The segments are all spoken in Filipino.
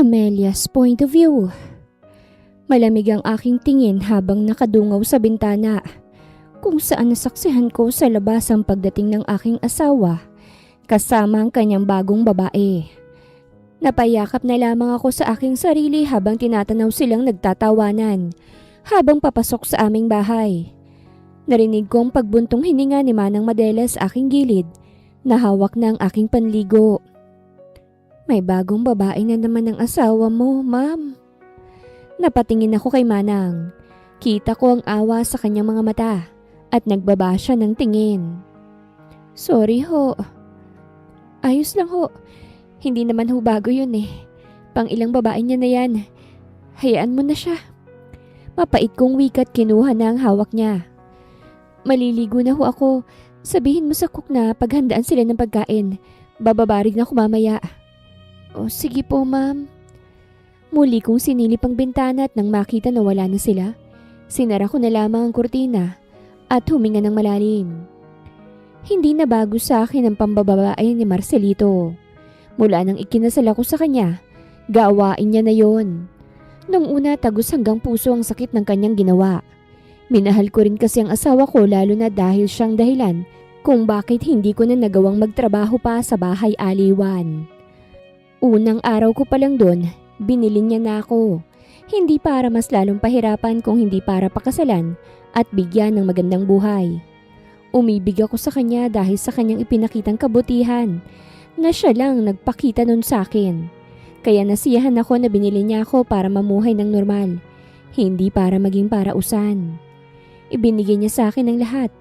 Amelia's point of view. Malamig ang aking tingin habang nakadungaw sa bintana, kung saan nasaksihan ko sa labas ang pagdating ng aking asawa kasama ang kanyang bagong babae. Napayakap na lamang ako sa aking sarili habang tinatanaw silang nagtatawanan habang papasok sa aming bahay. Narinig ko ang pagbuntong hininga ni Manang Madela sa aking gilid na hawak na ang aking panligo. May bagong babae na naman ang asawa mo, ma'am. Napatingin ako kay Manang. Kita ko ang awa sa kanyang mga mata at nagbaba siya ng tingin. Sorry ho. Ayos lang ho. Hindi naman ho bago yun eh. Pang ilang babae niya na yan. Hayaan mo na siya. Mapait kong wikat kinuha na ang hawak niya. Maliligo na ho ako. Sabihin mo sa cook na paghandaan sila ng pagkain. Bababarig na ako mamaya. O sige po ma'am. Muli kong sinilip ang bintana at nang makita na wala na sila, sinara ko na lamang ang kurtina at huminga ng malalim. Hindi na bago sa akin ang pambababae ni Marcelito. Mula nang ikinasal ako sa kanya, gawain niya na yon. Nung una tagos hanggang puso ang sakit ng kanyang ginawa. Minahal ko rin kasi ang asawa ko lalo na dahil siyang dahilan kung bakit hindi ko na nagawang magtrabaho pa sa bahay aliwan. Unang araw ko pa lang doon, binili niya na ako. Hindi para mas lalong pahirapan kung hindi para pakasalan at bigyan ng magandang buhay. Umibig ako sa kanya dahil sa kanyang ipinakitang kabutihan na siya lang nagpakita nun sa akin. Kaya nasiyahan ako na binili niya ako para mamuhay ng normal, hindi para maging parausan. Ibinigay niya sa akin ang lahat.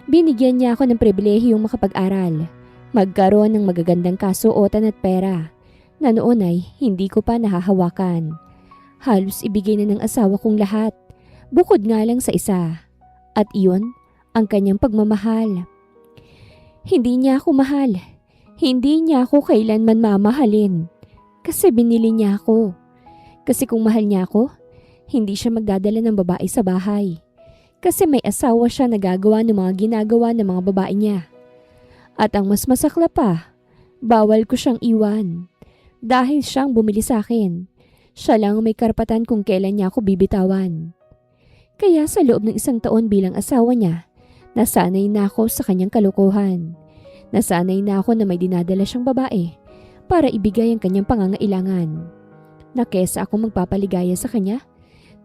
Binigyan niya ako ng pribilehiyong makapag-aral, magkaroon ng magagandang kasuotan at pera na noon ay hindi ko pa nahahawakan. Halos ibigay na ng asawa kong lahat, bukod nga lang sa isa. At iyon, ang kanyang pagmamahal. Hindi niya ako mahal. Hindi niya ako kailanman mamahalin. Kasi binili niya ako. Kasi kung mahal niya ako, hindi siya magdadala ng babae sa bahay. Kasi may asawa siya na gagawa ng mga ginagawa ng mga babae niya. At ang mas masakla pa, bawal ko siyang iwan. Dahil siyang bumili sa akin, siya lang may karapatan kung kailan niya ako bibitawan. Kaya sa loob ng 1 taon bilang asawa niya, nasanay na ako sa kanyang kalokohan. Nasanay na ako na may dinadala siyang babae para ibigay ang kanyang pangangailangan. Na kesa ako magpapaligaya sa kanya,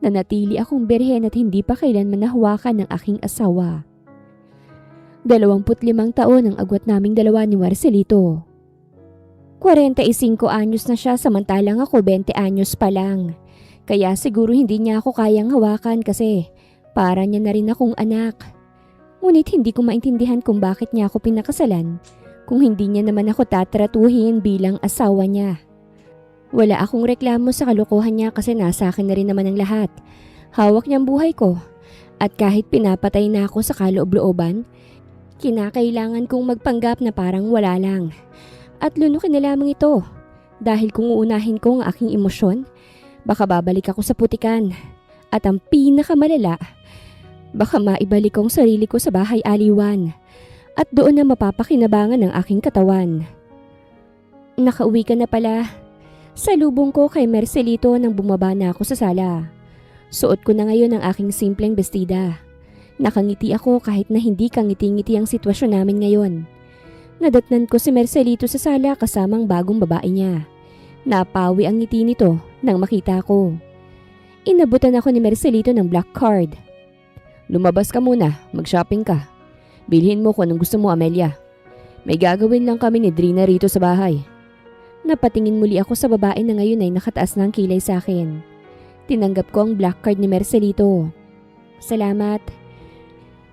nanatili akong birhen at hindi pa kailanman nahawakan ng aking asawa. 25 taon ang agwat naming dalawa ni Marcelito. 45 anyos na siya samantalang ako 20 anyos pa lang. Kaya siguro hindi niya ako kayang hawakan kasi para niya na rin akong anak. Ngunit hindi ko maintindihan kung bakit niya ako pinakasalan kung hindi niya naman ako tatratuhin bilang asawa niya. Wala akong reklamo sa kalokohan niya kasi nasa akin na rin naman ang lahat. Hawak niya ang buhay ko. At kahit pinapatay na ako sa kaloob-looban, kinakailangan kong magpanggap na parang wala lang. At lunukin na lamang ito dahil kung uunahin ko ang aking emosyon, baka babalik ako sa putikan. At ang pinakamalala, baka maibalik ko ang sarili ko sa bahay aliwan at doon na mapapakinabangan ng aking katawan. Nakauwi ka na pala. Salubong ko kay Marcelito nang bumaba na ako sa sala. Suot ko na ngayon ang aking simpleng bestida. Nakangiti ako kahit na hindi kangiti-ngiti ang sitwasyon namin ngayon. Nadatnan ko si Marcelito sa sala kasamang bagong babae niya. Napawi ang ngiti nito nang makita ko. Inabutan ako ni Marcelito ng black card. Lumabas ka muna, mag-shopping ka. Bilhin mo kung anong gusto mo, Amelia. May gagawin lang kami ni Drina rito sa bahay. Napatingin muli ako sa babae na ngayon ay nakataas ng kilay sa akin. Tinanggap ko ang black card ni Marcelito. Salamat.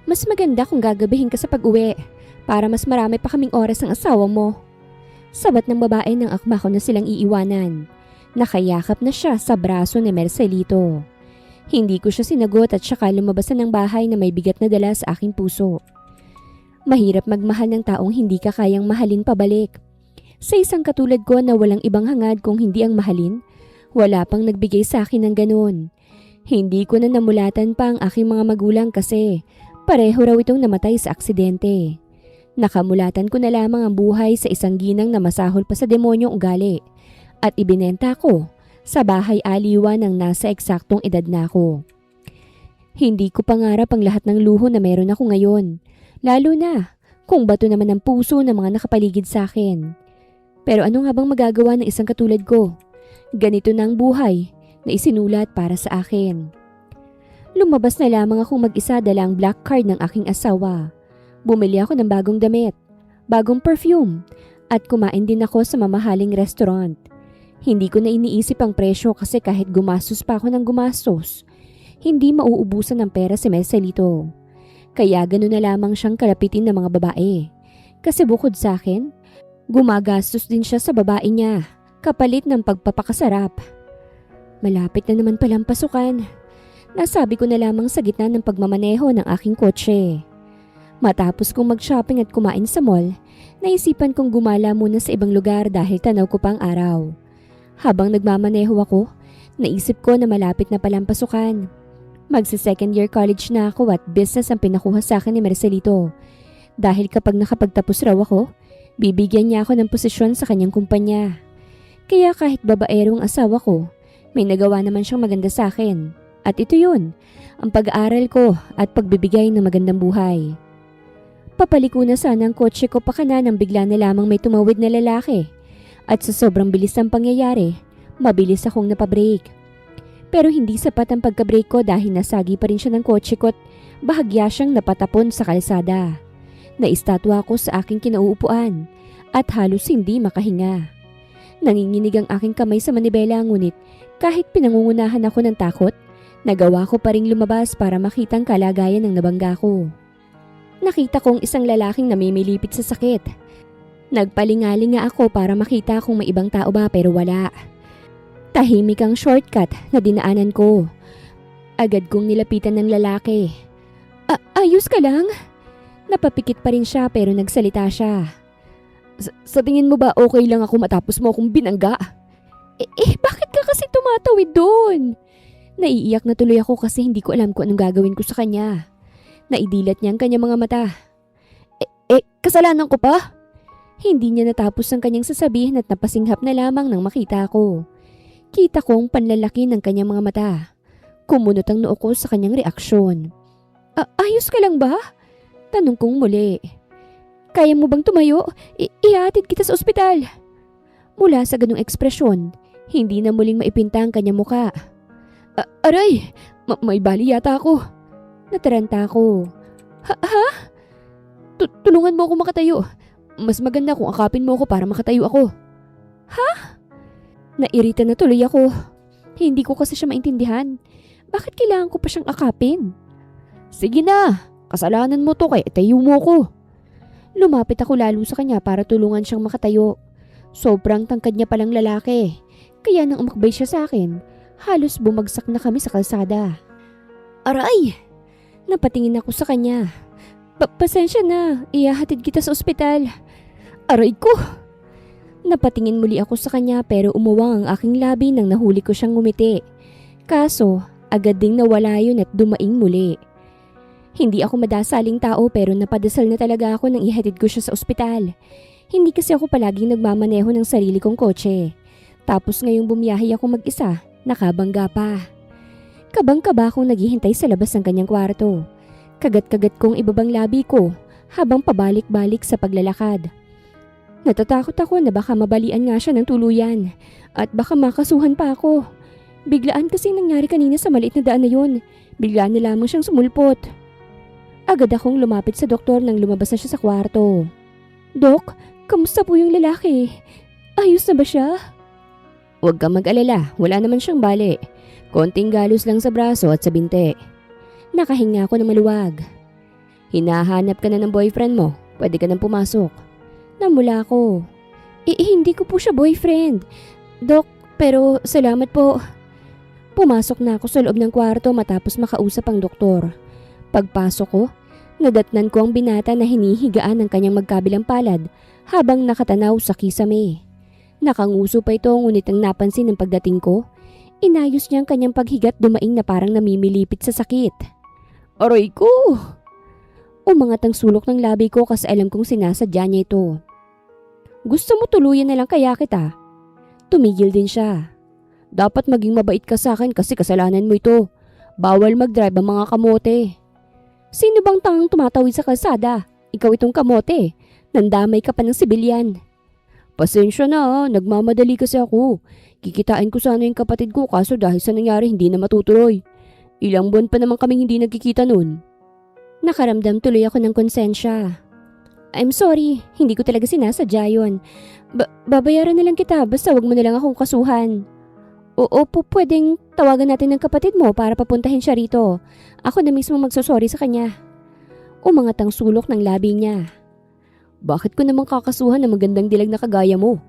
Mas maganda kung gagabihin ka sa pag-uwi para mas marami pa kaming oras ng asawa mo. Sabat ng babae nang akma ko na silang iiwanan. Nakayakap na siya sa braso ni Marcelito. Hindi ko siya sinagot at saka lumabas na ng bahay na may bigat na dala sa aking puso. Mahirap magmahal ng taong hindi ka kayang mahalin pabalik. Sa isang katulad ko na walang ibang hangad kung hindi ang mahalin, wala pang nagbigay sa akin ng ganun. Hindi ko na namulatan pa ang aking mga magulang kasi pareho raw itong namatay sa aksidente. Nakamulatan ko na lamang ang buhay sa isang ginang na masahol pa sa demonyong ugali at ibinenta ko sa bahay aliwa ng nasa eksaktong edad na ako. Hindi ko pangarap ang lahat ng luho na meron ako ngayon, lalo na kung bato naman ang puso ng mga nakapaligid sa akin. Pero ano nga bang magagawa ng isang katulad ko? Ganito na ang buhay na isinulat para sa akin. Lumabas na lamang akong mag-isa dala ang black card ng aking asawa. Bumili ako ng bagong damit, bagong perfume, at kumain din ako sa mamahaling restaurant. Hindi ko na iniisip ang presyo kasi kahit gumastos pa ako ng gumastos, hindi mauubusan ng pera si Marcelito. Kaya gano'n na lamang siyang kalapitin ng mga babae. Kasi bukod sa akin, gumagastos din siya sa babae niya, kapalit ng pagpapakasarap. Malapit na naman palang pasukan. Nasabi ko na lamang sa gitna ng pagmamaneho ng aking kotse. Matapos kong mag-shopping at kumain sa mall, naisipan kong gumala muna sa ibang lugar dahil tanaw ko pang araw. Habang nagmamaneho ako, naisip ko na malapit na palang pasukan. Magsa-second year college na ako at business ang pinakuha sa akin ni Marcelito. Dahil kapag nakapagtapos raw ako, bibigyan niya ako ng posisyon sa kanyang kumpanya. Kaya kahit babaerong asawa ko, may nagawa naman siyang maganda sa akin. At ito yun, ang pag-aaral ko at pagbibigay ng magandang buhay. Papaliko na sana ang kotse ko pa kana nang bigla na lamang may tumawid na lalaki. At sa sobrang bilis ng pangyayari, mabilis akong napabrake. Pero hindi sapat ang pagka-brake ko dahil nasagi pa rin siya ng kotse ko at bahagya siyang napatapon sa kalsada. Naistatwa ako sa aking kinauupuan at halos hindi makahinga. Nanginginig ang aking kamay sa manibela ngunit kahit pinangungunahan ako ng takot, nagawa ko pa ring lumabas para makita ang kalagayan ng nabangga ko. Nakita kong isang lalaking namimilipit sa sakit. Nagpalingaling nga ako para makita kung may ibang tao ba pero wala. Tahimik ang shortcut na dinaanan ko. Agad kong nilapitan ng lalaki. Ayos ka lang? Napapikit pa rin siya pero nagsalita siya. Sa tingin mo ba okay lang ako matapos mo akong binangga? Bakit ka kasi tumatawid doon? Naiiyak na tuloy ako kasi hindi ko alam kung anong gagawin ko sa kanya. Naidilat niya ang kanyang mga mata. Kasalanan ko pa? Hindi niya natapos ang kanyang sasabihin at napasinghap na lamang nang makita ko. Kita kong panlalaki ng kanyang mga mata. Kumunot ang noo ko sa kanyang reaksyon. Ayos ka lang ba? Tanong kong muli. Kaya mo bang tumayo? Ihatid kita sa ospital. Mula sa ganung ekspresyon, hindi na muling maipinta ang kanyang muka. Aray! May bali yata ako. Nataranta ako. Ha? Tulungan mo ako makatayo. Mas maganda kung akapin mo ako para makatayo ako. Ha? Nairita na tuloy ako. Hindi ko kasi siya maintindihan. Bakit kailangan ko pa siyang akapin? Sige na, kasalanan mo to kaya itayo mo ako. Lumapit ako lalo sa kanya para tulungan siyang makatayo. Sobrang tangkad niya palang lalaki. Kaya nang umakbay siya sa akin, halos bumagsak na kami sa kalsada. Aray! Napatingin ako sa kanya. Pasensya na, ihahatid kita sa ospital. Aray ko! Napatingin muli ako sa kanya pero umuwang ang aking labi nang nahuli ko siyang ngumiti. Kaso, agad ding nawala yun at dumaing muli. Hindi ako madasaling tao pero napadasal na talaga ako nang ihatid ko siya sa ospital. Hindi kasi ako palaging nagmamaneho ng sarili kong kotse. Tapos ngayong bumiyahe ako mag-isa, nakabangga pa. Kabang-kaba akong naghihintay sa labas ng kanyang kwarto. Kagat-kagat kong ibabang labi ko habang pabalik-balik sa paglalakad. Natatakot ako na baka mabalian nga siya ng tuluyan at baka makasuhan pa ako. Biglaan kasi nangyari kanina sa maliit na daan na yun. Biglaan na lamang siyang sumulpot. Agad akong lumapit sa doktor nang lumabas na siya sa kwarto. Dok, kamusta po yung lalaki? Ayos na ba siya? Huwag kang mag-alala, wala naman siyang bali. Konting galos lang sa braso at sa binte. Nakahinga ako ng maluwag. Hinahanap ka na ng boyfriend mo, pwede ka nang pumasok. Namula ko. Hindi ko po siya boyfriend. Dok, pero salamat po. Pumasok na ako sa loob ng kwarto matapos makausap ang doktor. Pagpasok ko, nadatnan ko ang binata na hinihigaan ng kanyang magkabilang palad habang nakatanaw sa kisame. Nakanguso pa ito ngunit ang napansin ng pagdating ko, inayos niya ang kanyang paghigat dumaing na parang namimilipit sa sakit. Aray ko! Umangat ang sulok ng labi ko kasi alam kong sinasadya niya ito. Gusto mo tuluyan na lang kaya kita? Tumigil din siya. Dapat maging mabait ka sa akin kasi kasalanan mo ito. Bawal mag-drive ang mga kamote. Sino bang tangang tumatawid sa kalsada? Ikaw itong kamote. Nandamay ka pa ng sibilyan. Pasensya na, nagmamadali kasi ako. Kikitain ko sana yung kapatid ko kaso dahil sa nangyari hindi na matutuloy. Ilang buwan pa naman kaming hindi nagkikita nun. Nakaramdam tuloy ako ng konsensya. I'm sorry, hindi ko talaga sinasadya yun. Babayaran na lang kita basta wag mo na lang akong kasuhan. Oo po, pwedeng tawagan natin ng kapatid mo para papuntahin siya rito. Ako na mismo magsasorry sa kanya. Umangat ang sulok ng labi niya. Bakit ko naman kakasuhan ng magandang dilag na kagaya mo?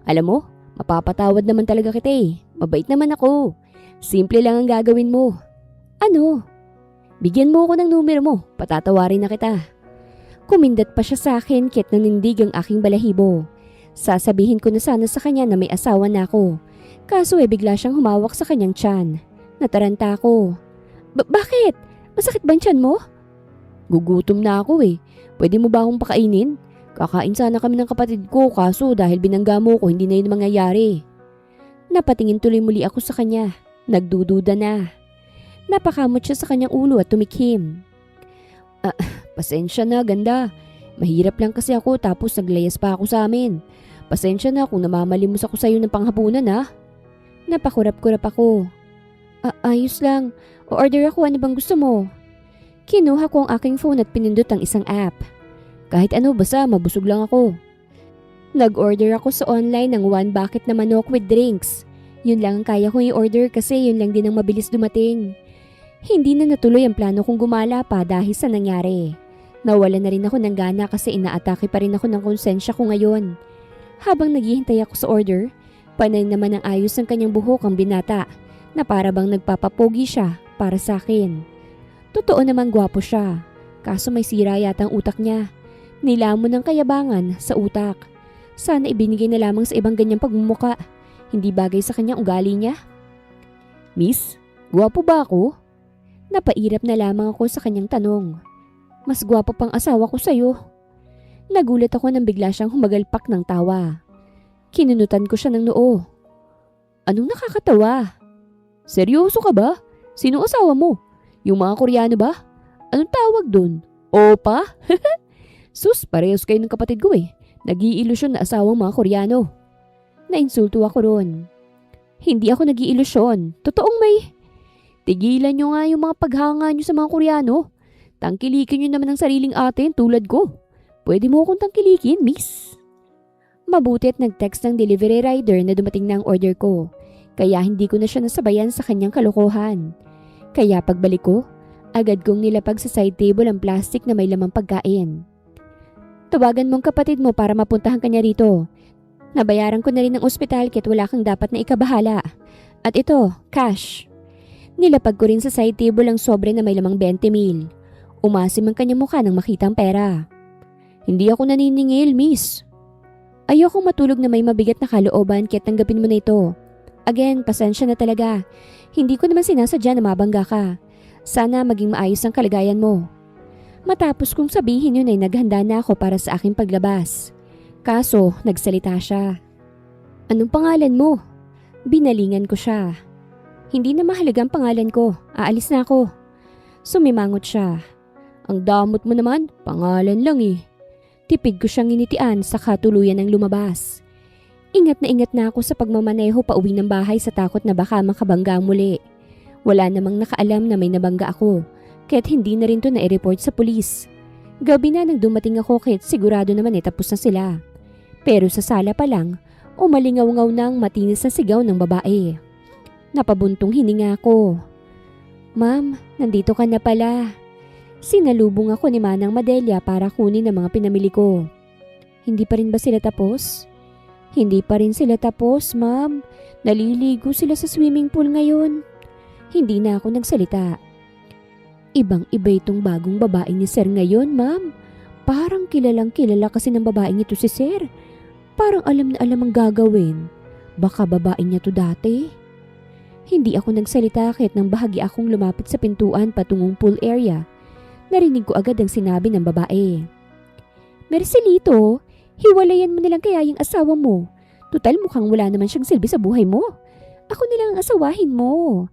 Alam mo, mapapatawad naman talaga kita eh. Mabait naman ako. Simple lang ang gagawin mo. Ano? Bigyan mo ako ng numero mo, patatawarin na kita. Kumindat pa siya sa akin kahit nanindig ang aking balahibo. Sasabihin ko na sana sa kanya na may asawa na ako. Kaso bigla siyang humawak sa kanyang tiyan. Nataranta ako. Bakit? Masakit ba ang tiyan mo? Gugutom na ako eh. Pwede mo ba akong pakainin? Kakain sana kami ng kapatid ko kaso dahil binangga mo ko hindi na yun mangyayari. Napatingin tuloy muli ako sa kanya. Nagdududa na. Napakamot siya sa kanyang ulo at tumikhim. Pasensya na ganda. Mahirap lang kasi ako tapos naglayas pa ako sa amin. Pasensya na kung namamalimos ako sa iyo ng panghapunan ha. Napakurap-kurap ako. Ayos lang. O-order ako, ano bang gusto mo? Kinuha ko ang aking phone at pinindot ang isang app. Kahit ano basta mabusog lang ako. Nag-order ako sa online ng 1 bucket na manok with drinks. Yun lang ang kaya kong i-order kasi yun lang din ang mabilis dumating. Hindi na natuloy ang plano kong gumala pa dahil sa nangyari. Nawala na rin ako ng gana kasi inaatake pa rin ako ng konsensya ko ngayon. Habang naghihintay ako sa order, panay naman ang ayos ng kanyang buhok ang binata na para bang nagpapapogi siya para sa akin. Totoo namang gwapo siya, kaso may sira yata ang utak niya. Nilamon ng kayabangan sa utak. Sana ibinigay na lamang sa ibang ganyang pagmumuka. Hindi bagay sa kanyang ugali niya. Miss, gwapo ba ako? Napairap na lamang ako sa kanyang tanong. Mas gwapo pang asawa ko sa'yo. Nagulat ako nang bigla siyang humagalpak ng tawa. Kinunutan ko siya ng noo. Anong nakakatawa? Seryoso ka ba? Sino asawa mo? Yung mga Koreano ba? Anong tawag dun? Opa? Sus, parehas kayo ng kapatid ko eh. Nag-iilusyon na asawang mga Koreano. Nainsulto ako ron. Hindi ako nag-iilusyon. Totoong may... Tigilan nyo nga yung mga paghanga nyo sa mga Koreano. Tangkilikin nyo naman ang sariling atin tulad ko. Pwede mo akong tangkilikin, miss. Mabuti at nag-text ng delivery rider na dumating na ang order ko. Kaya hindi ko na siya nasabayan sa kanyang kalokohan. Kaya pagbalik ko, agad kong nilapag sa side table ang plastic na may lamang pagkain. Tawagan mong kapatid mo para mapuntahan kanya rito. Nabayaran ko na rin ng ospital kahit wala kang dapat na ikabahala. At ito, cash. Nilapag ko rin sa side table ang sobre na may lamang 20,000. Umasim ang kanyang mukha nang makita ang pera. Hindi ako naniningil, miss. Ayokong matulog na may mabigat na kalooban kahit tanggapin mo na ito. Again, pasensya na talaga. Hindi ko naman sinasadya na mabangga ka. Sana maging maayos ang kalagayan mo. Matapos kong sabihin yun ay naghanda na ako para sa aking paglabas. Kaso, nagsalita siya. Anong pangalan mo? Binalingan ko siya. Hindi na mahalaga ang pangalan ko. Aalis na ako. Sumimangot siya. Ang damot mo naman, pangalan lang eh. Tipid ko siyang initian sa katuluyan ng lumabas. Ingat na ako sa pagmamaneho pa uwi ng bahay sa takot na baka makabangga muli. Wala namang nakaalam na may nabangga ako, kaya't hindi na rin to na-report sa pulis. Gabi na nang dumating ako kaya't sigurado naman tapos na sila. Pero sa sala pa lang, umalingaw-ngaw na ang matinis na sigaw ng babae. Napabuntong hininga ko. Ma'am, nandito ka na pala. Sinalubong ako ni Manang Madelia para kunin ang mga pinamili ko. Hindi pa rin ba sila tapos? Hindi pa rin sila tapos, ma'am. Naliligo sila sa swimming pool ngayon. Hindi na ako nagsalita. Ibang-iba itong bagong babae ni Sir ngayon, ma'am. Parang kilalang kilala kasi ng babaeng ito si Sir. Parang alam na alam ang gagawin. Baka babae niya to dati. Hindi ako nagsalita kahit nang bahagi akong lumapit sa pintuan patungong pool area. Narinig ko agad ang sinabi ng babae. Mercelito, hiwalayan mo nilang kaya yung asawa mo. Tutal mukhang wala naman siyang silbi sa buhay mo. Ako nilang ang asawahin mo.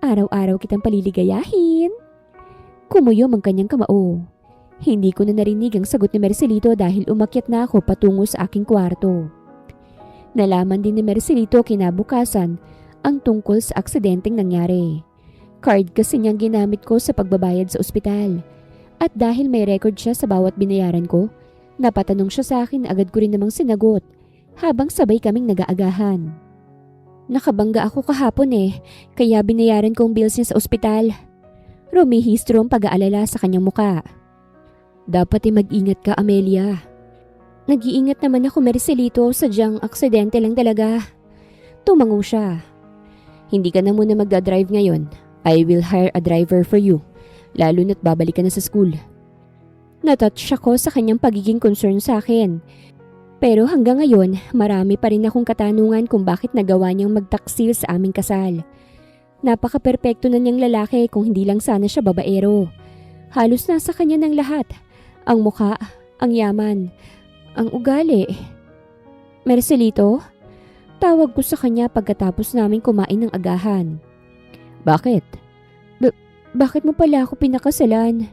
Araw-araw kitang paliligayahin. Kumuyom ang kanyang kamao. Hindi ko na narinig ang sagot ni Marcelito dahil umakyat na ako patungo sa aking kwarto. Nalaman din ni Marcelito kinabukasan ang tungkol sa aksidenteng nangyari. Card kasi niyang ginamit ko sa pagbabayad sa ospital. At dahil may record siya sa bawat binayaran ko, napatanong siya sa akin, agad ko rin namang sinagot habang sabay kaming nag-aagahan. Nakabangga ako kahapon kaya binayaran ko ang bills niya sa ospital. Rumihistro ang pag-aalala sa kanyang muka. Dapat mag-ingat ka, Amelia. Nag-iingat naman ako, Marcelito, sadyang aksidente lang talaga. Tumango siya. Hindi ka na muna magdadrive ngayon. I will hire a driver for you, lalo na't babalik ka na sa school. Natouch ako sa kanyang pagiging concern sa akin. Pero hanggang ngayon, marami pa rin akong katanungan kung bakit nagawa niyang magtaksil sa aming kasal. Napaka-perpekto na niyang lalaki kung hindi lang sana siya babaero. Halos nasa kanya ng lahat. Ang mukha, ang yaman, ang ugali. Marcelito, tawag ko sa kanya pagkatapos namin kumain ng agahan. Bakit? Bakit mo pala ako pinakasalan?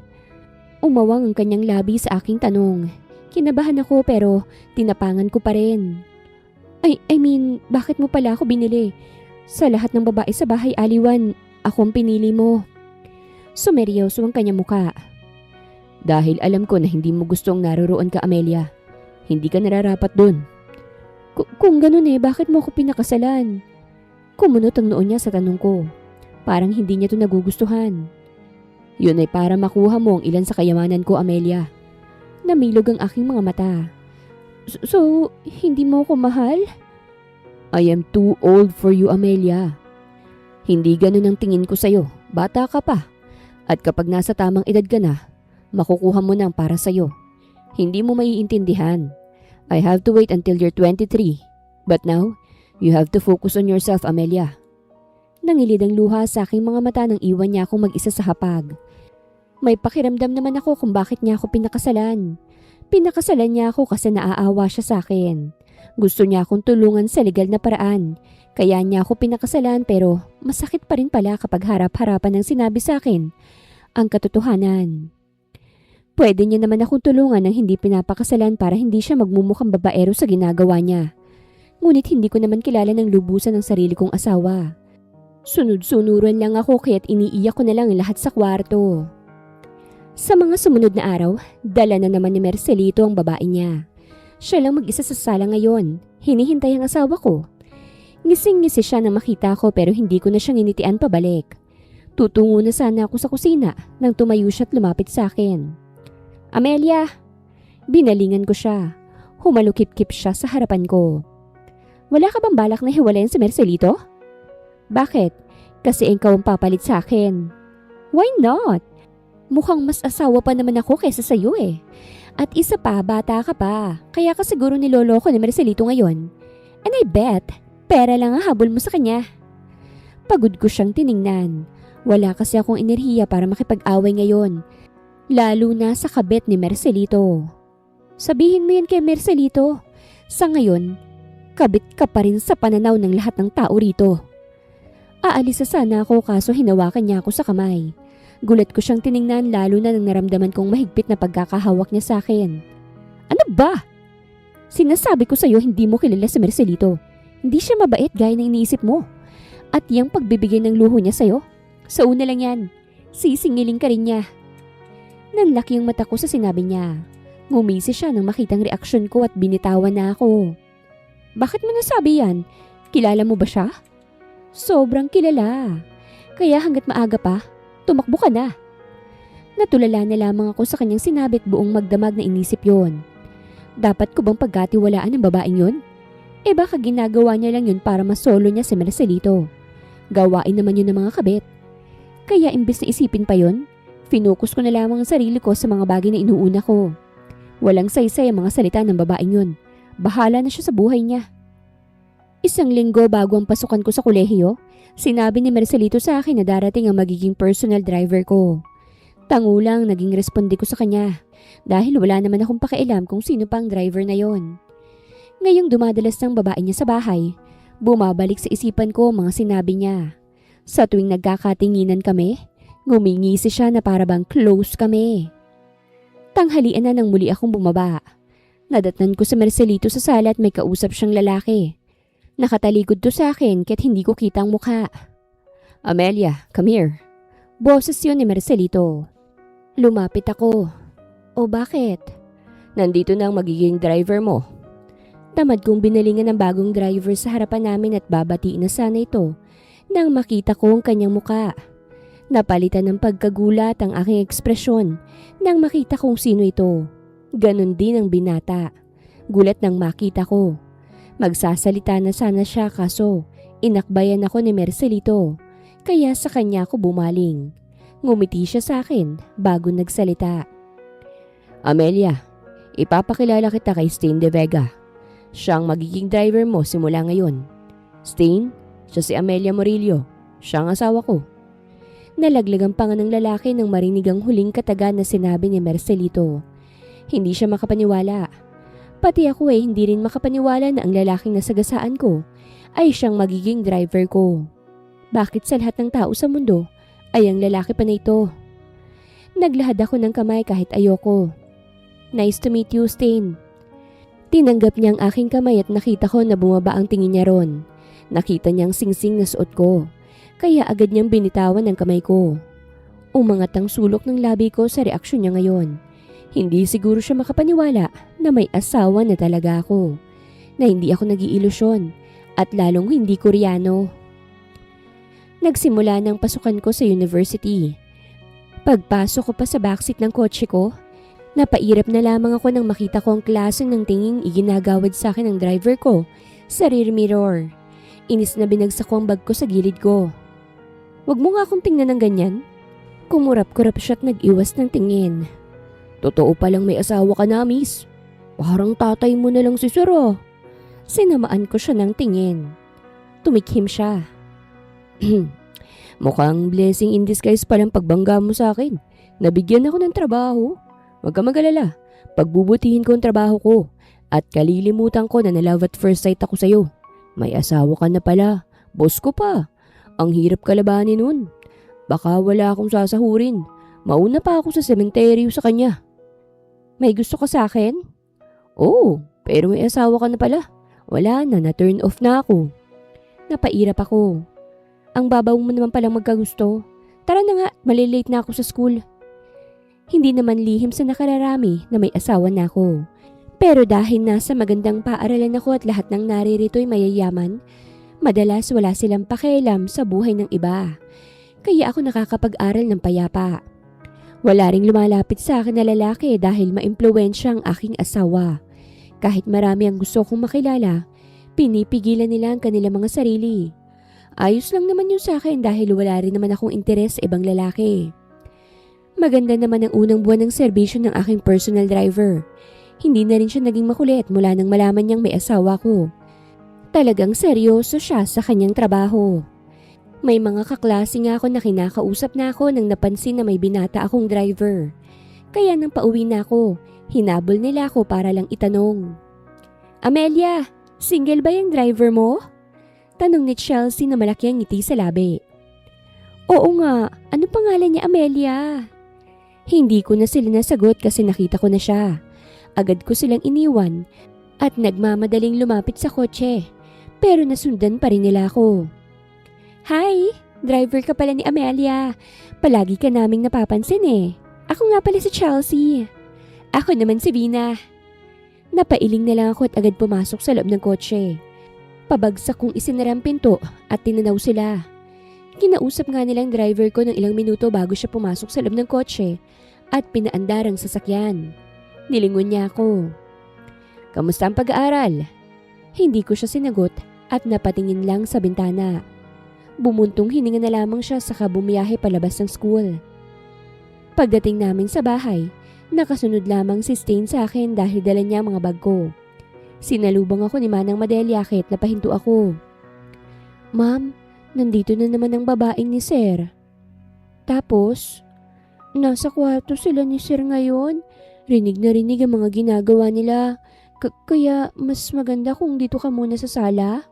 Umawang ang kanyang labi sa aking tanong. Kinabahan ako pero tinapangan ko pa rin. I mean, bakit mo pala ako binili? Sa lahat ng babae sa bahay aliwan, akong pinili mo. Sumeryoso ang kanyang muka. Dahil alam ko na hindi mo gustong naroroon ka, Amelia. Hindi ka nararapat dun. Kung ganun bakit mo ako pinakasalan? Kumunot ang noon niya sa tanong ko. Parang hindi niya to nagugustuhan. Yun ay para makuha mo ang ilan sa kayamanan ko, Amelia. Namilog ang aking mga mata. So, hindi mo ako mahal? I am too old for you, Amelia. Hindi ganun ang tingin ko sa'yo. Bata ka pa. At kapag nasa tamang edad ka na, makukuha mo na ang para sa'yo. Hindi mo maiintindihan. I have to wait until you're 23. But now, you have to focus on yourself, Amelia. Nangilid ang luha sa aking mga mata nang iwan niya akong mag-isa sa hapag. May pakiramdam naman ako kung bakit niya ako pinakasalan. Pinakasalan niya ako kasi naaawa siya sa akin. Gusto niya akong tulungan sa legal na paraan. Kaya niya ako pinakasalan pero masakit pa rin pala kapag harap-harapan ng sinabi sa akin ang katotohanan. Pwede niya naman akong tulungan ng hindi pinapakasalan para hindi siya magmumukhang babaero sa ginagawa niya. Ngunit hindi ko naman kilala ng lubusan ng sarili kong asawa. Sunod-sunuran lang ako kaya't iniiyak ko na lang lahat sa kwarto. Sa mga sumunod na araw, dala na naman ni Marcelito ang babae niya. Siya lang mag-isa sa sala ngayon. Hinihintay ang asawa ko. Ngising-ngisi siya nang makita ko pero hindi ko na siyang initian pabalik. Tutungo na sana ako sa kusina nang tumayo siya at lumapit sa akin. Amelia! Binalingan ko siya. Humalukip-kip siya sa harapan ko. Wala ka bang balak na hiwalayan si Marcelito? Bakit? Kasi ikaw ang papalit sa akin. Why not? Mukhang mas asawa pa naman ako kaysa sa'yo At isa pa, bata ka pa. Kaya ka siguro niloloko ni Marcelito ngayon. And I bet, pera lang ang habol mo sa kanya. Pagod ko siyang tiningnan. Wala kasi akong enerhiya para makipag-away ngayon. Lalo na sa kabit ni Marcelito. Sabihin mo yan kay Marcelito. Sa ngayon, kabit ka pa rin sa pananaw ng lahat ng tao rito. Aalis sana ako kaso hinawakan niya ako sa kamay. Gulat ko siyang tiningnan lalo na nang naramdaman kong mahigpit na pagkakahawak niya sa akin. Ano ba? Sinasabi ko sa'yo hindi mo kilala si Marcelito. Hindi siya mabait gaya ng iniisip mo. At yung pagbibigay ng luho niya sa'yo, sa una lang yan, sisingiling ka rin niya. Nanlaki yung mata ko sa sinabi niya. Ngumisi siya nang makitang reaksyon ko at binitawan na ako. Bakit mo nasabi yan? Kilala mo ba siya? Sobrang kilala. Kaya hanggat maaga pa, tumakbo ka na. Natulala na lamang ako sa kanyang sinabi at buong magdamag na inisip yon. Dapat ko bang pagkatiwalaan ng babaeng yon? Baka ginagawa niya lang yun para masolo niya si Marcelito. Gawain naman yun ng mga kabit. Kaya imbes na isipin pa yon, finokus ko na lamang ang sarili ko sa mga bagay na inuuna ko. Walang saysay ang mga salita ng babaeng yun. Bahala na siya sa buhay niya. Isang linggo bago ang pasukan ko sa kolehiyo, sinabi ni Marcelito sa akin na darating ang magiging personal driver ko. Tangulang naging responde ko sa kanya dahil wala naman akong pakialam kung sino pang driver na yon. Ngayong dumadalas ng babae niya sa bahay, Bumabalik sa isipan ko mga sinabi niya. Sa tuwing nagkakatinginan kami, ngumingisi siya na parabang close kami. Tanghalian na nang muli akong bumaba. Nadatnan ko sa Marcelito sa sala at may kausap siyang lalaki. Nakatalikod to sa akin kahit hindi ko kita ang mukha. Amelia, come here. Boses yun ni Marcelito. Lumapit ako. O bakit? Nandito na ang magiging driver mo. Tamad kong binalingan ng bagong driver sa harapan namin at babatiin na sana ito nang makita ko ang kanyang muka. Napalitan ng pagkagulat ang aking ekspresyon nang makita kong sino ito. Ganon din ang binata. Gulat nang makita ko. Magsasalita na sana siya kaso inakbayan ako ni Marcelito kaya sa kanya ako bumaling. Ngumiti siya sa akin bago nagsalita. Amelia, ipapakilala kita kay Stain De Vega. Siya ang magiging driver mo simula ngayon. Stain, siya si Amelia Murillo. Siya ang asawa ko. Nalaglagan pa nga ng lalaki nang marinig ang huling kataga na sinabi ni Marcelito. Hindi siya makapaniwala. Pati ako hindi rin makapaniwala na ang lalaking nasagasaan ko ay siyang magiging driver ko. Bakit sa lahat ng tao sa mundo ay ang lalaki pa na ito? Naglahad ako ng kamay kahit ayoko. Nice to meet you, Stain. Tinanggap niya ang aking kamay at nakita ko na bumaba ang tingin niya ron. Nakita niya ang singsing na suot ko, kaya agad niyang binitawan ang kamay ko. Umangat ang sulok ng labi ko sa reaksyon niya ngayon. Hindi siguro siya makapaniwala na may asawa na talaga ako, na hindi ako nag-iilusyon at lalong hindi Koreano. Nagsimula ng pasukan ko sa university. Pagpasok ko pa sa backseat ng kotse ko, napairap na lamang ako nang makita ko ang klaseng ng tinging iginagawad sa akin ng driver ko sa rear mirror. Inis na binagsak ko ang bag ko sa gilid ko. Wag mo nga akong tingnan ng ganyan. Kumurap-kurap siya at nag-iwas ng tingin. Totoo palang may asawa ka na, miss. Parang tatay mo na lang si Sir. Sinamaan ko siya ng tingin. Tumikhim siya. Mukhang blessing in disguise palang pagbangga mo sa akin. Nabigyan ako ng trabaho. Huwag ka mag-alala, pagbubutihin ko ang trabaho ko at kalilimutan ko na love at first sight ako sa'yo. May asawa ka na pala, boss ko pa. Ang hirap kalabanin nun. Baka wala akong sasahurin. Mauna pa ako sa sementeryo sa kanya. May gusto ka sa akin? Oo, pero may asawa ka na pala. Wala na turn off na ako. Napairap ako. Ang babaw mo naman palang magkagusto. Tara na nga, malilate na ako sa school. Hindi naman lihim sa nakararami na may asawa na ako. Pero dahil nasa magandang paaralan ako at lahat ng naririto'y mayayaman, madalas wala silang pakialam sa buhay ng iba. Kaya ako nakakapag-aral ng payapa. Wala ring lumalapit sa akin na lalaki dahil maimpluwensya ang aking asawa. Kahit marami ang gusto kong makilala, pinipigilan nila ang kanilang mga sarili. Ayos lang naman yun sa akin dahil wala rin naman akong interes sa ibang lalaki. Maganda naman ang unang buwan ng serbisyo ng aking personal driver. Hindi na rin siya naging makulit mula nang malaman niyang may asawa ko. Talagang seryoso siya sa kanyang trabaho. May mga kaklase nga ako na kinakausap na ako nang napansin na may binata akong driver. Kaya nang pauwi na ako, hinabol nila ako para lang itanong. Amelia, single ba yung driver mo? Tanong ni Chelsea na malaki ang ngiti sa labi. Oo nga, ano pangalan niya Amelia? Hindi ko na sila nasagot kasi nakita ko na siya. Agad ko silang iniwan at nagmamadaling lumapit sa kotse. Pero nasundan pa rin nila ako. Hi! Driver ka pala ni Amelia. Palagi ka naming napapansin eh. Ako nga pala si Chelsea. Ako naman si Vina. Napailing na lang ako at agad pumasok sa loob ng kotse. Pabagsak kong isinara ang pinto at tinanaw sila. Kinausap nga nilang driver ko ng ilang minuto bago siya pumasok sa loob ng kotse at pinaandar ang sasakyan. Nilingon niya ako. Kamusta ang pag-aaral? Hindi ko siya sinagot at napatingin lang sa bintana. Bumuntong hininga na lamang siya saka bumiyahe palabas ng school. Pagdating namin sa bahay, nakasunod lamang si Stain sa akin dahil dala niya mga bag ko. Sinalubong ako ni Manang Madelia kahit napahinto ako. Ma'am, nandito na naman ang babaeng ni Sir. Tapos, nasa kwarto sila ni Sir ngayon. Rinig na rinig ang mga ginagawa nila. Kaya mas maganda kung dito ka muna sa sala.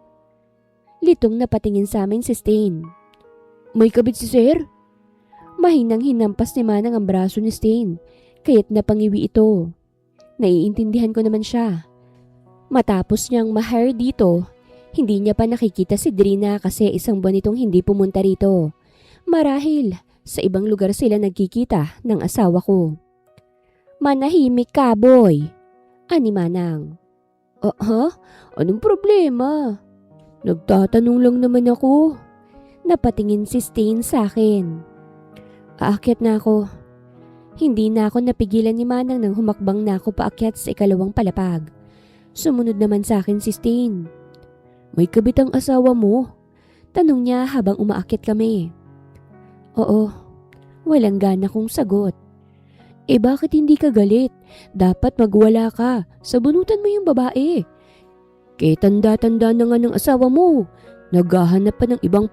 Litong napatingin sa amin si Stain. May kabit si Sir? Mahinang hinampas ni Manang ang braso ni Stain, kaya't napangiwi ito. Naiintindihan ko naman siya. Matapos niyang ma-hire dito, hindi niya pa nakikita si Drina kasi isang buwan itong hindi pumunta rito. Marahil, sa ibang lugar sila nagkikita ng asawa ko. Manahimik ka, boy. Ani Manang. Anong problema? Nagtatanong lang naman ako. Napatingin si Stain sa akin. Aakyat na ako. Hindi na ako napigilan ni Manang nang humakbang na ako paakyat sa ikalawang palapag. Sumunod naman sa akin si Stain. May kabit ang asawa mo? Tanong niya habang umaakyat kami. Oo, walang gana kong sagot. Bakit hindi ka galit? Dapat magwala ka. Sabunutan mo yung babae. Kaya tanda-tanda na nga ng asawa mo. Naghahanap pa ng ibang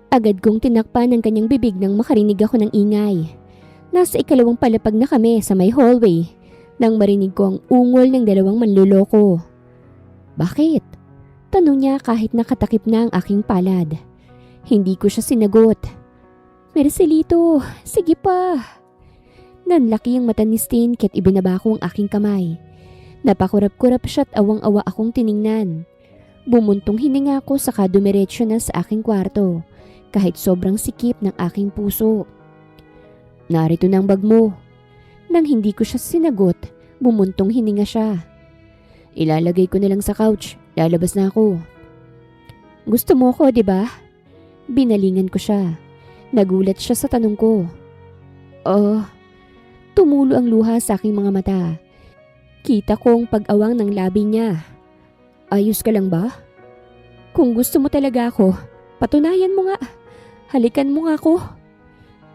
Agad kong tinakpan ang kanyang bibig nang makarinig ako ng ingay. Nasa ikalawang palapag na kami sa may hallway nang marinig ko ang ungol ng dalawang manluloko. Bakit? Tanong niya kahit nakatakip na ang aking palad. Hindi ko siya sinagot. Mercelito, sige pa. Nanlaki ang mata ni Stain kaya't ibinaba ko ang aking kamay. Napakurap-kurap siya at awang-awa akong tiningnan. Bumuntong hininga ko saka dumiretso na sa aking kwarto kahit sobrang sikip ng aking puso. Narito na ang bag mo. Nang hindi ko siya sinagot, bumuntong hininga siya. Ilalagay ko na lang sa couch. Lalabas na ako. Gusto mo ko, di ba? Binalingan ko siya. Nagulat siya sa tanong ko. Tumulo ang luha sa aking mga mata. Kita ko ang pag-awang ng labi niya. Ayos ka lang ba? Kung gusto mo talaga ako, patunayan mo nga. Halikan mo nga ako.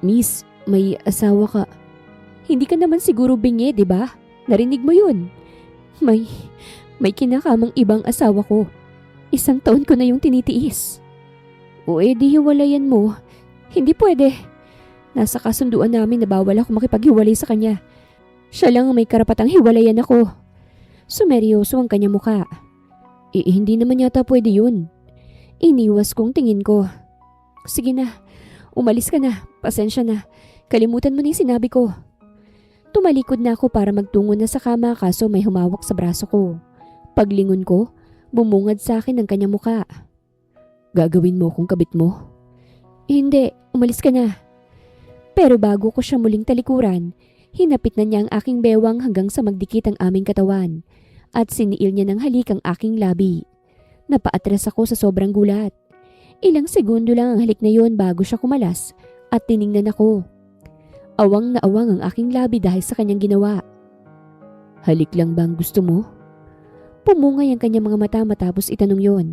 Miss, may asawa ka. Hindi ka naman siguro bingi, di ba? Narinig mo yun. May kinakamang ibang asawa ko. 1 taon ko na yung tinitiis. O di hiwalayan mo. Hindi pwede. Nasa kasunduan namin na bawal ako makipaghiwalay sa kanya. Siya lang ang may karapatang hiwalayan ako. Sumeryoso ang kanya mukha. Hindi naman yata pwede yun. Iniwas kong tingin ko. Sige na, umalis ka na. Pasensya na. Kalimutan mo na yung sinabi ko. Tumalikod na ako para magtungo na sa kama kaso may humawak sa braso ko. Paglingon ko, bumungad sa akin ang kanyang muka. Gagawin mo kung kabit mo? Hindi, umalis ka na. Pero bago ko siya muling talikuran, hinapit na niya ang aking bewang hanggang sa magdikit ang aming katawan at siniil niya ng halik ang aking labi. Napaatras ako sa sobrang gulat. Ilang segundo lang ang halik na yon bago siya kumalas at tiningnan ako. Awang na awang ang aking labi dahil sa kanyang ginawa. Halik lang bang gusto mo? Pumungay ang kanyang mga mata matapos itanong yon.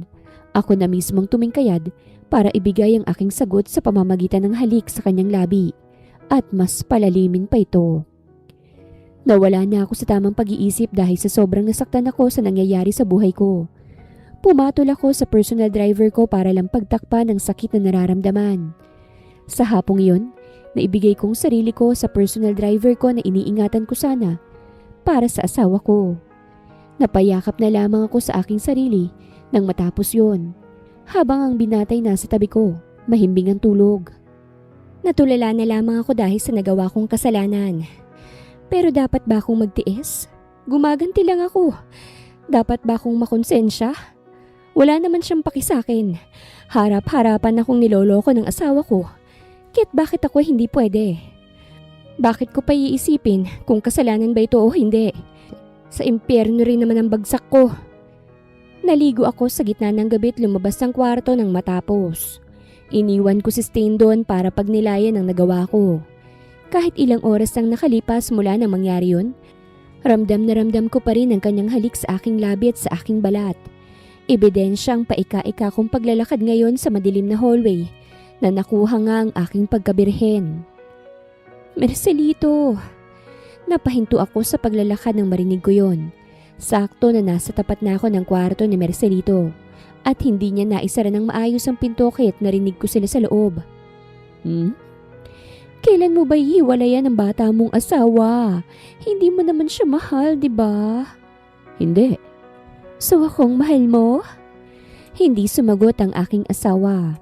Ako na mismong tumingkayad para ibigay ang aking sagot sa pamamagitan ng halik sa kanyang labi. At mas palalimin pa ito. Nawala na ako sa tamang pag-iisip dahil sa sobrang nasaktan ako sa nangyayari sa buhay ko. Pumatol ako sa personal driver ko para lang pagtakpan ang sakit na nararamdaman. Sa hapong iyon, naibigay kong sarili ko sa personal driver ko na iniingatan ko sana para sa asawa ko. Napayakap na lamang ako sa aking sarili nang matapos yon. Habang ang binatay nasa tabi ko, mahimbing ang tulog. Natulala na lamang ako dahil sa nagawa kong kasalanan. Pero dapat ba akong magtiis? Gumaganti lang ako. Dapat ba akong makonsensya? Wala naman siyang paki sa akin. Harap-harapan akong niloloko ng asawa ko. Kaya't bakit ako hindi pwede? Bakit ko pa iisipin kung kasalanan ba ito o hindi? Sa impyerno rin naman ang bagsak ko. Naligo ako sa gitna ng gabi at lumabas ng kwarto nang matapos. Iniwan ko si Stain doon para pagnilayan ang nagawa ko. Kahit ilang oras ang nakalipas mula nang mangyari yun, ramdam na ramdam ko pa rin ang kanyang halik sa aking labi at sa aking balat. Ebidensyang paika-ika kong paglalakad ngayon sa madilim na hallway na nakuha nga ang aking pagkabirhen. Mercelito! Napahinto ako sa paglalakad nang marinig ko yon. Sakto na nasa tapat na ako ng kwarto ni Mercelito. At hindi niya naisara ng maayos ang pinto kaya't narinig ko sila sa loob. Kailan mo ba hiwalayan ang bata mong asawa? Hindi mo naman siya mahal, di ba? Hindi. So akong mahal mo? Hindi sumagot ang aking asawa.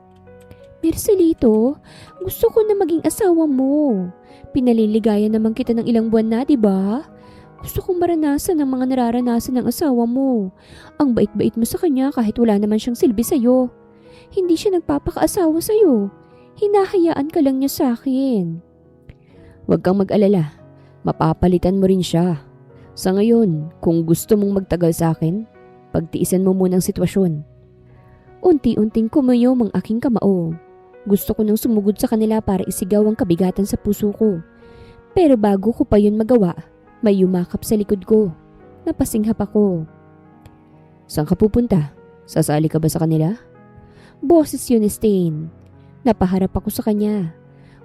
Marcelito, gusto ko na maging asawa mo. Pinaliligayan naman kita ng ilang buwan na, di ba? Gusto kong maranasan ang mga nararanasan ng asawa mo. Ang bait-bait mo sa kanya kahit wala naman siyang silbi sa'yo. Hindi siya nagpapakaasawa sa'yo. Hinahayaan ka lang niya sa akin. Huwag kang mag-alala. Mapapalitan mo rin siya. Sa ngayon, kung gusto mong magtagal sa akin, pagtiisan mo muna ang sitwasyon. Unti-unting kumuyom ang aking kamao. Gusto ko nang sumugod sa kanila para isigaw ang kabigatan sa puso ko. Pero bago ko pa yun magawa, may yumakap sa likod ko. Napasinghap ako. Saan ka pupunta? Sasali ka ba sa kanila? Boses yun ni Stain. Napaharap ako sa kanya.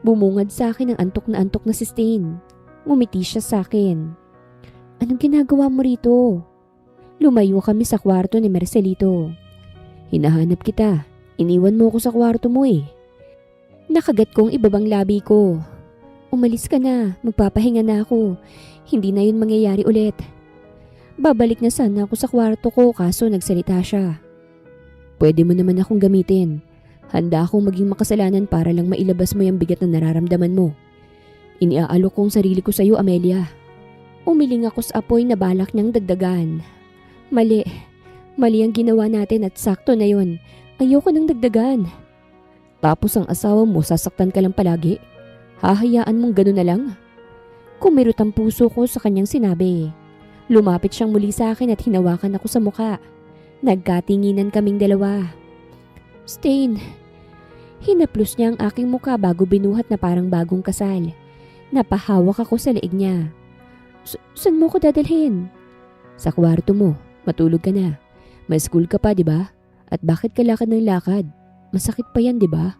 Bumungad sa akin ang antok na si Stain. Ngumiti siya sa akin. Anong ginagawa mo rito? Lumayo kami sa kwarto ni Marcelito. Hinahanap kita. Iniwan mo ako sa kwarto mo eh. Nakagat kong ibabang labi ko. Umalis ka na. Magpapahinga na ako. Hindi na yun mangyayari ulit. Babalik na sana ako sa kwarto ko kaso nagsalita siya. Pwede mo naman akong gamitin. Handa akong maging makasalanan para lang mailabas mo yung bigat na nararamdaman mo. Iniaalok kong sarili ko sa iyo, Amelia. Umiling ako sa apoy na balak niyang dagdagan. Mali. Mali ang ginawa natin at sakto na yun. Ayoko nang dagdagan. Tapos ang asawa mo sasaktan ka lang palagi? Hahayaan mong gano'n na lang? Kumirot ang puso ko sa kanyang sinabi. Lumapit siyang muli sa akin at hinawakan ako sa muka. Nagkatinginan kaming dalawa. Stain. Hinaplos niya ang aking muka bago binuhat na parang bagong kasal. Napahawak ako sa leeg niya. Saan mo ko dadalhin? Sa kwarto mo. Matulog ka na. May school ka pa, di ba? At bakit ka lakad ng lakad? Masakit pa yan, di ba?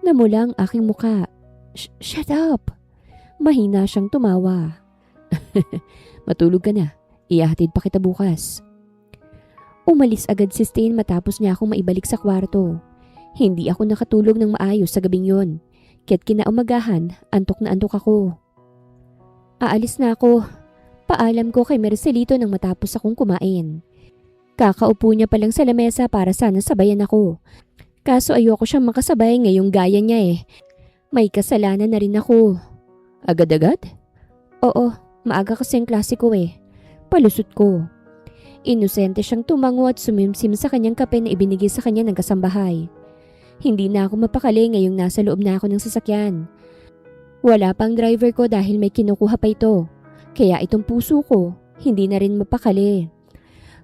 Namula ang aking muka. Shut up! Mahina siyang tumawa. Matulog ka na. Ihahatid pa kita bukas. Umalis agad si Stain matapos niya akong maibalik sa kwarto. Hindi ako nakatulog ng maayos sa gabing yon. Kaya't kinaumagahan, antok na antok ako. Aalis na ako. Paalam ko kay Marcelito nang matapos akong kumain. Kakaupo niya palang sa lamesa para sana sabayan ako. Kaso ayoko siyang makasabay ngayong gaya niya eh. May kasalanan na rin ako. Agad-agad? Oo, maaga kasi ang klase ko eh. Palusot ko. Inosente siyang tumango at sumimsim sa kanyang kape na ibinigay sa kanya ng kasambahay. Hindi na ako mapakali ngayong nasa loob na ako ng sasakyan. Wala pang driver ko dahil may kinukuha pa ito. Kaya itong puso ko, hindi na rin mapakali.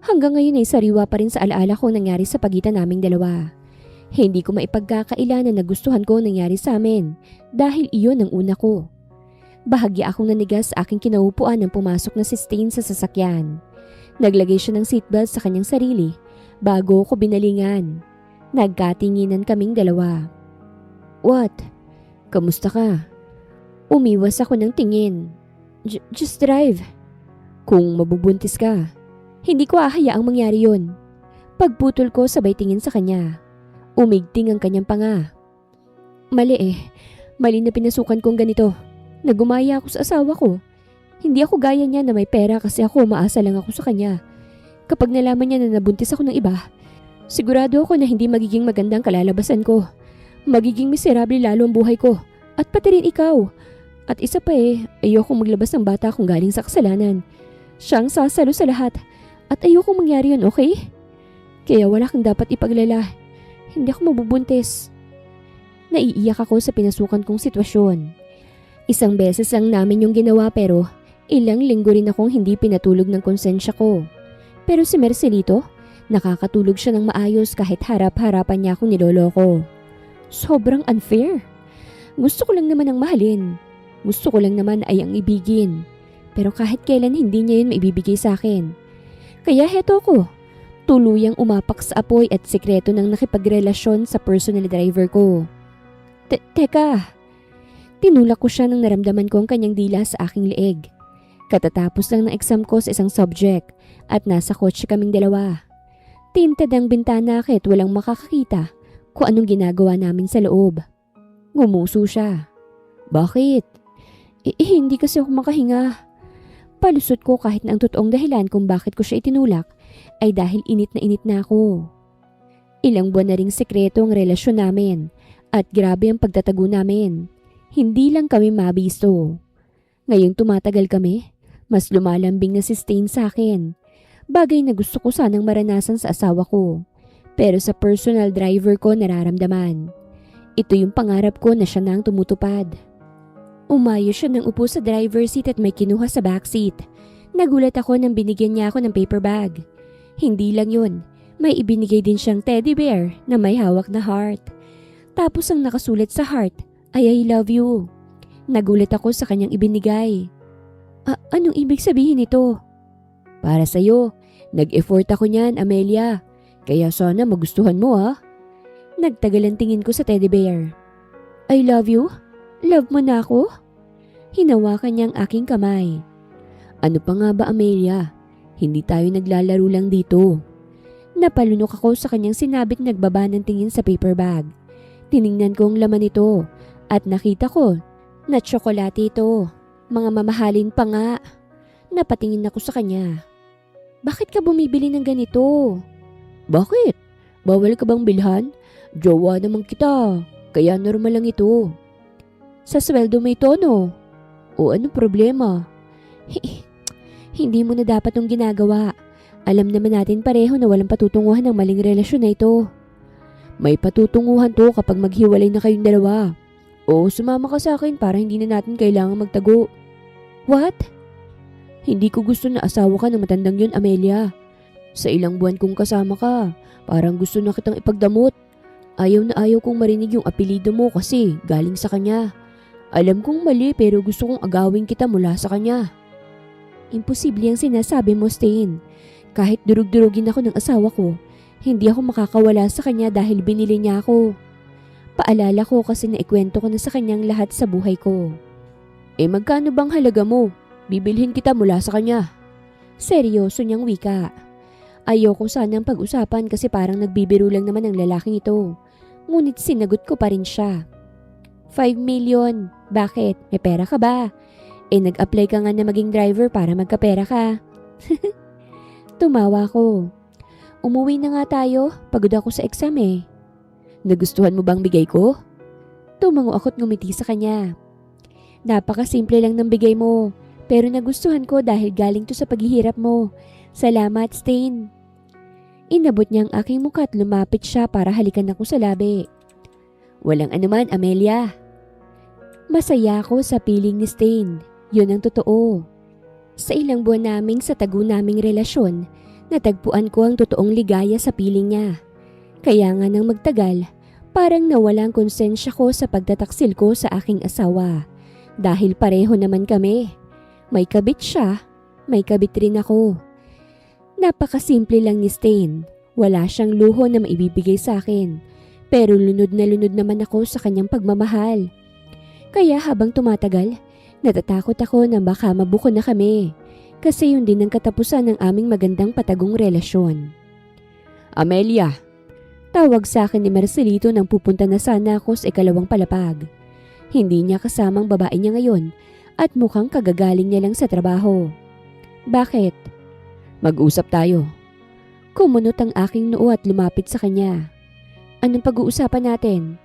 Hanggang ngayon ay sariwa pa rin sa alaala ko nangyari sa pagitan naming dalawa. Hindi ko maipagkakaila na nagustuhan ko nangyari sa amin dahil iyon ang una ko. Bahagya akong nanigas sa aking kinaupuan nang pumasok na si Stain sa sasakyan. Naglagay siya ng seatbelt sa kanyang sarili bago ko binalingan. Nagkatinginan kaming dalawa. What? Kamusta ka? Umiwas ako ng tingin. Just drive. Kung mabubuntis ka, hindi ko ahayaang mangyari yun. Pagputol ko sabay tingin sa kanya. Umigting ang kanyang panga. Mali eh. Mali na pinasukan kong ganito. Nagumaya ako sa asawa ko. Hindi ako gaya niya na may pera kasi ako umaasa lang ako sa kanya. Kapag nalaman niya na nabuntis ako ng iba, sigurado ako na hindi magiging magandang kalalabasan ko. Magiging miserable lalo ang buhay ko. At pati rin ikaw. At isa pa eh, ayoko maglabas ng bata kung galing sa kasalanan. Siyang sasalo sa lahat. At ayoko mangyari yun, okay? Kaya wala kang dapat ipaglala. Hindi ako mabubuntis. Naiiyak ako sa pinasukan kong sitwasyon. Isang beses lang namin yung ginawa pero ilang linggo rin akong hindi pinatulog ng konsensya ko. Pero si Marcelito, nakakatulog siya ng maayos kahit harap-harapan niya akong niloloko. Sobrang unfair. Gusto ko lang naman ang mahalin. Gusto ko lang naman ay ang ibigin. Pero kahit kailan hindi niya yun maibibigay sa akin. Kaya heto ko. Tuluyang umapak sa apoy at sikreto ng nakipagrelasyon sa personal driver ko. Teka. Tinulak ko siya nang naramdaman ko ang kanyang dila sa aking leeg. Katatapos lang ng exam ko sa isang subject at nasa kotse kaming dalawa. Tinted ang bintana kahit walang makakakita kung anong ginagawa namin sa loob. Ngumuso siya. Bakit? Hindi kasi ako makahinga. Palusot ko kahit na ang totoong dahilan kung bakit ko siya itinulak ay dahil init na ako. Ilang buwan na ring sekreto ang relasyon namin at grabe ang pagtatago namin. Hindi lang kami mabisto. Ngayong tumatagal kami, mas lumalambing na si Stain sa akin. Bagay na gusto ko sanang maranasan sa asawa ko. Pero sa personal driver ko nararamdaman. Ito yung pangarap ko na siya na ang tumutupad. Umayo siya ng upo sa driver seat at may kinuha sa backseat. Nagulat ako nang binigyan niya ako ng paper bag. Hindi lang yun, may ibinigay din siyang teddy bear na may hawak na heart. Tapos ang nakasulat sa heart ay I love you. Nagulat ako sa kanyang ibinigay. Anong ibig sabihin nito? Para sa'yo, nag-effort ako niyan, Amelia. Kaya sana magustuhan mo ha. Nagtagal ang tingin ko sa teddy bear. I love you? Love mo na ako? Hinawakan niya ang aking kamay. Ano pa nga ba, Amelia? Hindi tayo naglalaro lang dito. Napalunok ako sa kanyang sinabit nagbaba ng tingin sa paper bag. Tiningnan ko ang laman nito at nakita ko na tsokolate ito. Mga mamahalin pa nga. Napatingin ako sa kanya. Bakit ka bumibili ng ganito? Bakit? Bawal ka bang bilhan? Jowa naman kita. Kaya normal lang ito. Sa sweldo may tono. O ano problema? Hindi mo na dapat yung ginagawa. Alam naman natin pareho na walang patutunguhan ng maling relasyon na ito. May patutunguhan to kapag maghiwalay na kayong dalawa. O sumama ka sa akin para hindi na natin kailangan magtago. What? Hindi ko gusto na asawa ka ng matandang yun, Amelia. Sa ilang buwan kong kasama ka, parang gusto na kitang ipagdamot. Ayaw na ayaw kong marinig yung apelido mo kasi galing sa kanya. Alam kong mali pero gusto kong agawin kita mula sa kanya. Imposible ang sinasabi mo, Stain. Kahit durug-durugin ako ng asawa ko, hindi ako makakawala sa kanya dahil binili niya ako. Paalala ko kasi naikwento ko na sa kanyang lahat sa buhay ko. Magkano bang halaga mo? Bibilhin kita mula sa kanya. Seryoso niyang wika. Ayoko sanang pag-usapan kasi parang nagbibiro lang naman ang lalaking ito. Ngunit sinagot ko pa rin siya. 5 million. Bakit? May pera ka ba? Nag-apply ka nga na maging driver para magkapera ka. Tumawa ko. Umuwi na nga tayo. Pagod ako sa exam eh. Nagustuhan mo bang bigay ko? Tumango ako't ngumiti sa kanya. Napakasimple lang ng bigay mo. Pero nagustuhan ko dahil galing to sa paghihirap mo. Salamat, Stain. Inabot niya ang aking mukha at lumapit siya para halikan ako sa labi. Walang anuman, Amelia. Masaya ako sa piling ni Stain. Yun ang totoo. Sa ilang buwan naming sa tago naming relasyon, natagpuan ko ang totoong ligaya sa piling niya. Kaya nga nang magtagal, parang nawala ang konsensya ko sa pagtataksil ko sa aking asawa. Dahil pareho naman kami. May kabit siya, may kabit rin ako. Napakasimple lang ni Stain. Wala siyang luho na maibibigay sa akin. Pero lunod na lunod naman ako sa kanyang pagmamahal. Kaya habang tumatagal, natatakot ako na baka mabuko na kami. Kasi yun din ang katapusan ng aming magandang patagong relasyon. Amelia! Tawag sa akin ni Marcelito nang pupunta na sana ako sa ikalawang palapag. Hindi niya kasamang babae niya ngayon at mukhang kagagaling niya lang sa trabaho. Bakit? Mag-usap tayo. Kumunot ang aking noo at lumapit sa kanya. Anong pag-uusapan natin?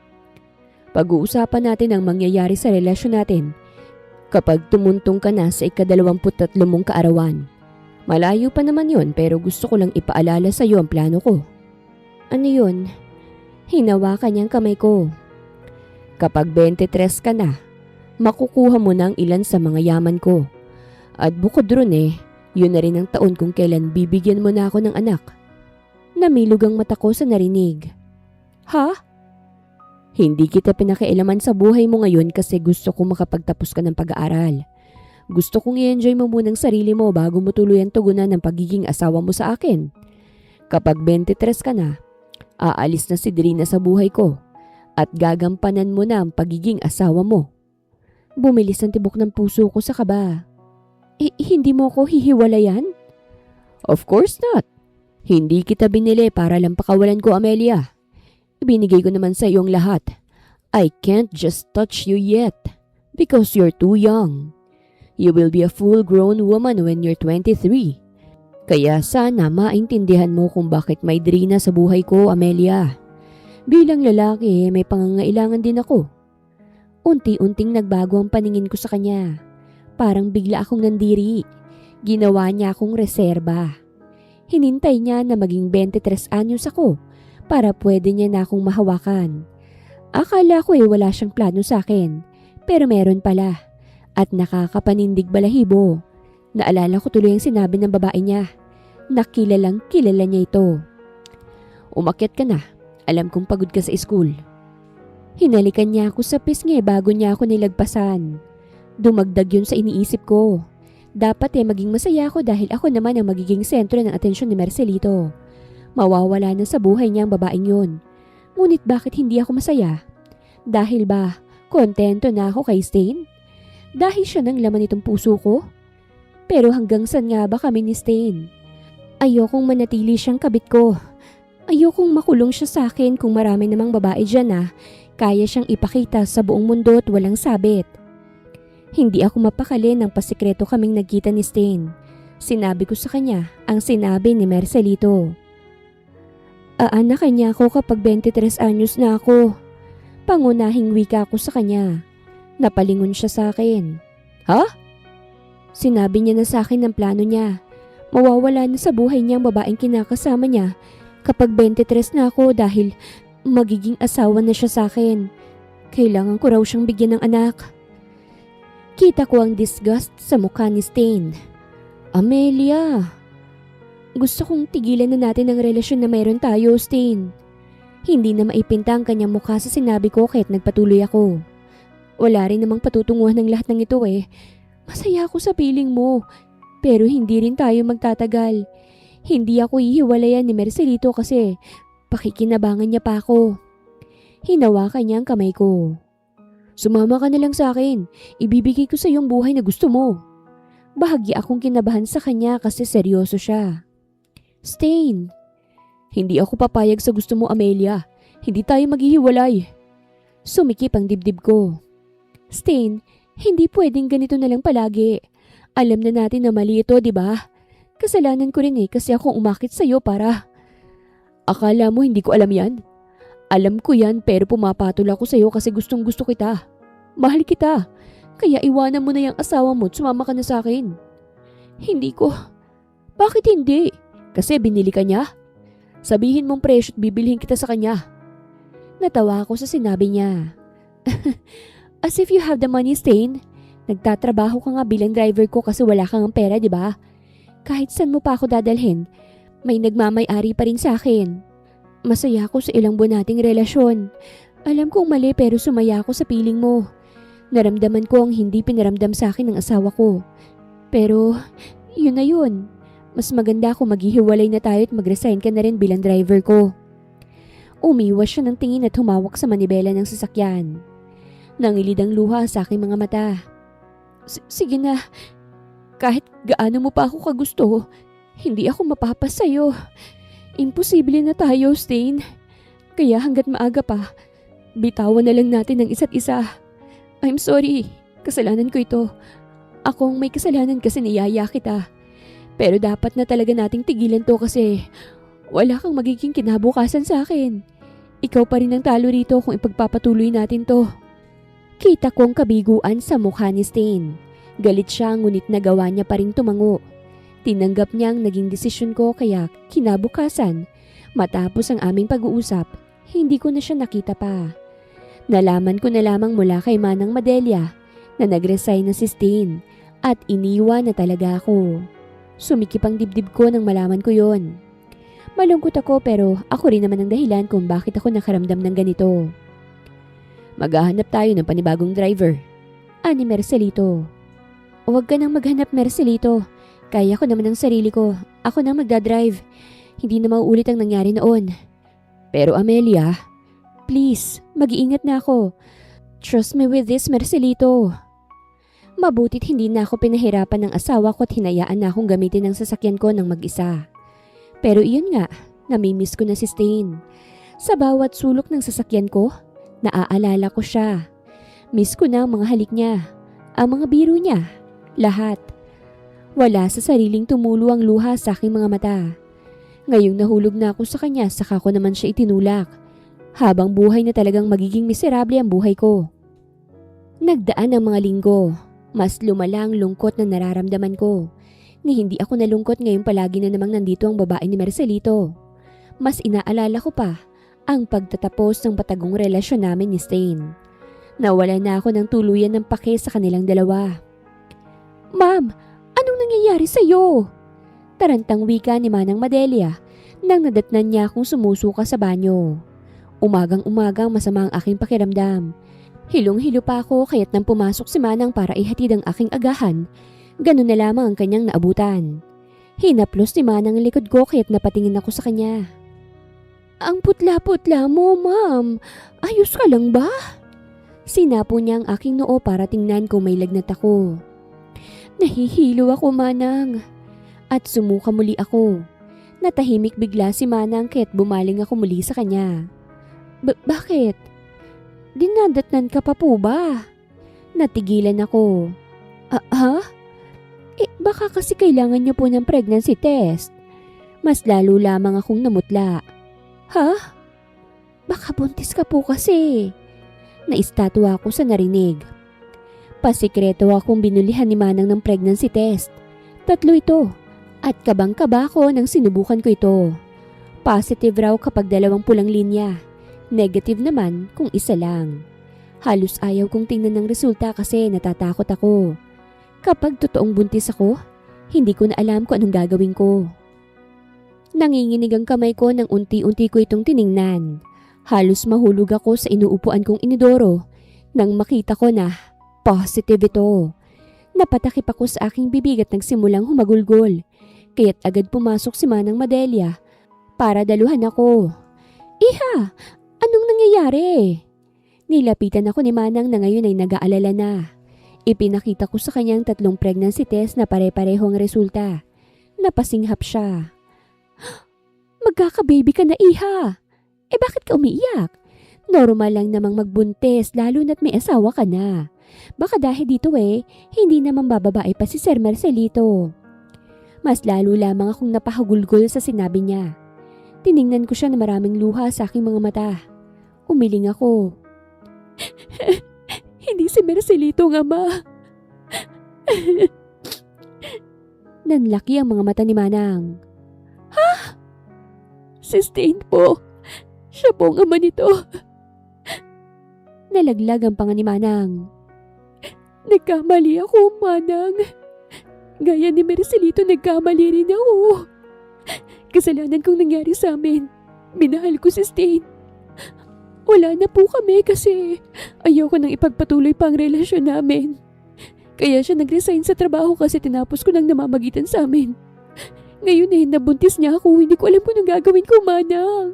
Pag-uusapan natin ang mangyayari sa relasyon natin kapag tumuntong ka na sa ika-23 mong kaarawan. Malayo pa naman yon pero gusto ko lang ipaalala sa iyo ang plano ko. Ano yun? Hinawakan niyang kamay ko. Kapag 23 ka na, makukuha mo na ang ilan sa mga yaman ko. At bukod ron yun na rin ang taon kung kailan bibigyan mo na ako ng anak. Namilog ang mata ko sa narinig. Ha? Hindi kita pinakialaman sa buhay mo ngayon kasi gusto kong makapagtapos ka ng pag-aaral. Gusto kong i-enjoy mo munang sarili mo bago mo tuluyan tugunan ng pagiging asawa mo sa akin. Kapag 23 ka na, aalis na si Drina sa buhay ko at gagampanan mo na ang pagiging asawa mo. Bumilis ang tibok ng puso ko sa kaba. Hindi mo ako hihiwalayan? Of course not. Hindi kita binili para lang pakawalan ko, Amelia. Ibinigay ko naman sa iyong lahat. I can't just touch you yet because you're too young. You will be a full-grown woman when you're 23. Kaya sana maintindihan mo kung bakit may drina sa buhay ko, Amelia. Bilang lalaki, may pangangailangan din ako. Unti-unting nagbago ang paningin ko sa kanya. Parang bigla akong nandiri. Ginawa niya akong reserba. Hinintay niya na maging 23 anyos ako para pwede niya na akong mahawakan. Akala ko wala siyang plano sa akin, pero meron pala. At nakakapanindig balahibo. Naalala ko tuloy ang sinabi ng babae niya. Nakilalang kilala niya ito. Umakyat ka na. Alam kong pagod ka sa school. Hinalikan niya ako sa pisngi bago niya ako nilagpasan. Dumagdag yun sa iniisip ko. Dapat maging masaya ako dahil ako naman ang magiging sentro ng atensyon ni Marcelito. Mawawala na sa buhay niya ang babaeng yun. Ngunit bakit hindi ako masaya? Dahil ba, kontento na ako kay Stain? Dahil siya ng laman itong puso ko? Pero hanggang saan nga ba kami ni Stain? Ayokong manatili siyang kabit ko. Ayokong makulong siya sa akin kung marami namang babae dyan na kaya siyang ipakita sa buong mundo at walang sabit. Hindi ako mapakali nang pasikreto kaming nagkita ni Stain. Sinabi ko sa kanya ang sinabi ni Marcelito. Aanakan niya ako kapag 23 anyos na ako. Pangunahing wika ko sa kanya. Napalingon siya sa akin. Ha? Sinabi niya na sa akin ang plano niya. Mawawala na sa buhay niya ang babaeng kinakasama niya kapag 23 na ako dahil magiging asawa na siya sa akin. Kailangan ko raw siyang bigyan ng anak. Kita ko ang disgust sa mukha ni Stain. Amelia! Gusto kong tigilan na natin ang relasyon na mayroon tayo, Stain. Hindi na maipinta ang kanyang mukha sa sinabi ko kahit nagpatuloy ako. Wala rin namang patutunguhan ng lahat ng ito Masaya ako sa piling mo, pero hindi rin tayo magtatagal. Hindi ako ihiwalayan ni Marcelito kasi pakikinabangan niya pa ako. Hinawakan niya ang kamay ko. Sumama ka na lang sa akin. Ibibigay ko sa iyong buhay na gusto mo. Bahagi akong kinabahan sa kanya kasi seryoso siya. Stain. Hindi ako papayag sa gusto mo, Amelia. Hindi tayo maghihiwalay. Sumikip ang dibdib ko. Stain, hindi pwedeng ganito na lang palagi. Alam na natin na mali ito, di ba? Kasalanan ko rin kasi ako umakit sa'yo para... Akala mo hindi ko alam yan? Alam ko yan pero pumapatol ako sa'yo kasi gustong gusto kita. Mahal kita. Kaya iwanan mo na yung asawa mo at sumama ka na sa akin. Hindi ko. Bakit hindi? Kasi binili ka niya? Sabihin mong presyo at bibilhin kita sa kanya. Natawa ako sa sinabi niya. As if you have the money, Stain. Nagtatrabaho ka nga bilang driver ko kasi wala kang pera, di ba? Kahit saan mo pa ako dadalhin, may nagmamay-ari pa rin sa akin. Masaya ako sa ilang buwan nating relasyon. Alam kong mali pero sumaya ako sa piling mo. Naramdaman ko ang hindi pinaramdam sa akin ng asawa ko. Pero, yun na yun. Mas maganda kung maghihiwalay na tayo at mag-resign ka na rin bilang driver ko. Umiwas siya ng tingin at humawak sa manibela ng sasakyan. Nangilid ang luha sa aking mga mata. Sige na. Kahit gaano mo pa ako kagusto, hindi ako mapapas sa'yo. Imposible na tayo, Stain. Kaya hanggat maaga pa, bitawan na lang natin ang isa't isa. I'm sorry. Kasalanan ko ito. Akong may kasalanan kasi niyaya kita. Pero dapat na talaga nating tigilan to kasi wala kang magiging kinabukasan sa akin. Ikaw pa rin ang talo rito kung ipagpapatuloy natin to. Kita ko ang kabiguan sa mukha ni Stain. Galit siya ngunit nagawa niya pa rin tumango. Tinanggap niya ang naging desisyon ko kaya kinabukasan, matapos ang aming pag-uusap, hindi ko na siya nakita pa. Nalaman ko na lamang mula kay Manang Madelia na nag-resign na si Stain at iniwan na talaga ako. Sumikip ang dibdib ko nang malaman ko yon. Malungkot ako pero ako rin naman ang dahilan kung bakit ako nakaramdam ng ganito. Maghahanap tayo ng panibagong driver. Ani Marcelito. Huwag ka nang maghanap, Marcelito. Kaya ko naman ang sarili ko. Ako nang magdadrive. Hindi na mauulit ang nangyari noon. Pero Amelia, please, mag-iingat na ako. Trust me with this, Marcelito. Mabutit hindi na ako pinahirapan ng asawa ko at hinayaan na akong gamitin ang sasakyan ko ng mag-isa. Pero iyon nga, namimiss ko na si Stain. Sa bawat sulok ng sasakyan ko, naaalala ko siya. Miss ko na ang mga halik niya, ang mga biro niya, lahat. Wala sa sariling tumulo ang luha sa aking mga mata. Ngayong nahulog na ako sa kanya, saka ko naman siya itinulak. Habang buhay na talagang magiging miserable ang buhay ko. Nagdaan ang mga linggo. Mas lumala ang lungkot na nararamdaman ko. Ni hindi ako nalungkot ngayong palagi na namang nandito ang babae ni Marcelito. Mas inaalala ko pa ang pagtatapos ng patagong relasyon namin ni Stain. Nawala na ako ng tuluyan ng pake sa kanilang dalawa. "Ma'am, anong nangyayari sa'yo?" Tarantang wika ni Manang Madelia nang nadatnan niya akong sumusuka sa banyo. Umagang-umagang masama ang aking pakiramdam. Hilong-hilo pa ako kaya't nang pumasok si Manang para ihatid ang aking agahan, ganun na lamang ang kanyang naabutan. Hinaplos ni Manang ang likod ko kaya't napatingin ako sa kanya. "Ang putla-putla mo, ma'am. Ayos ka lang ba?" Sinapo niya ang aking noo para tingnan kung may lagnat ako. "Nahihilo ako, Manang." At sumuka muli ako. Natahimik bigla si Manang kaya't bumaling ako muli sa kanya. Bakit? Dinadatnan ka pa po ba?" Natigilan ako. Ha? Baka kasi kailangan niyo po ng pregnancy test." Mas lalo lamang akong namutla. "Ha? Baka buntis ka po kasi." Naistatwa ako sa narinig. Pasikreto akong binulihan ni Manang ng pregnancy test. 3 ito. At kabang-kaba ko nang sinubukan ko ito. Positive raw kapag 2 pulang linya. Negative naman kung 1 lang. Halos ayaw kong tingnan ng resulta kasi natatakot ako. Kapag totoong buntis ako, hindi ko na alam kung anong gagawin ko. Nanginginig ang kamay ko nang unti-unti ko itong tiningnan. Halos mahulog ako sa inuupuan kong inidoro nang makita ko na positive ito. Napatakip ako sa aking bibig at nagsimulang humagulgol. Kaya't agad pumasok si Manang Madelia para daluhan ako. "Iha, anong nangyayari?" Nilapitan ako ni Manang na ngayon ay nag-aalala na. Ipinakita ko sa kanyang 3 pregnancy test na pare-pareho ang resulta. Napasinghap siya. "Magkaka-baby ka na, Iha. Bakit ka umiiyak? Normal lang namang magbuntis lalo na't may asawa ka na. Baka dahil dito hindi naman bababae pa si Sir Marcelito." Mas lalo lamang akong napahagulgol sa sinabi niya. Tiningnan ko siya na maraming luha sa aking mga mata. Umiling ako. "Hindi si Marcelito ang ama." Nanlaki ang mga mata ni Manang. "Ha? Si Stain po. Siya po ang ama nito." Nalaglag ang panga ni Manang. "Nagkamali ako, Manang. Gaya ni Marcelito, nagkamali rin ako. Kasalanan kong nangyari sa amin. Minahal ko si Stain. Wala na po kami kasi ayoko nang ipagpatuloy pa ang relasyon namin. Kaya siya nag-resign sa trabaho kasi tinapos ko nang namamagitan sa amin. Ngayon nabuntis niya ako. Hindi ko alam kung anong gagawin ko, Manang."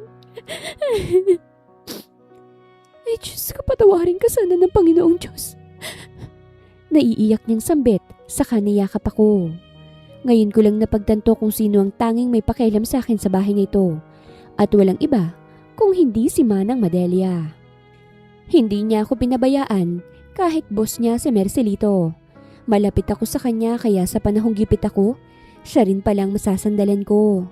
"Ay Diyos ko, patawarin ka sana ng Panginoong Diyos." Naiiyak niyang sambit, saka niyakap ako. Ngayon ko lang napagtanto kung sino ang tanging may pakialam sa akin sa bahay nito. At walang iba kung hindi si Manang Madelia. Hindi niya ako pinabayaan kahit boss niya si Marcelito. Malapit ako sa kanya kaya sa panahong gipit ako, siya rin palang masasandalan ko.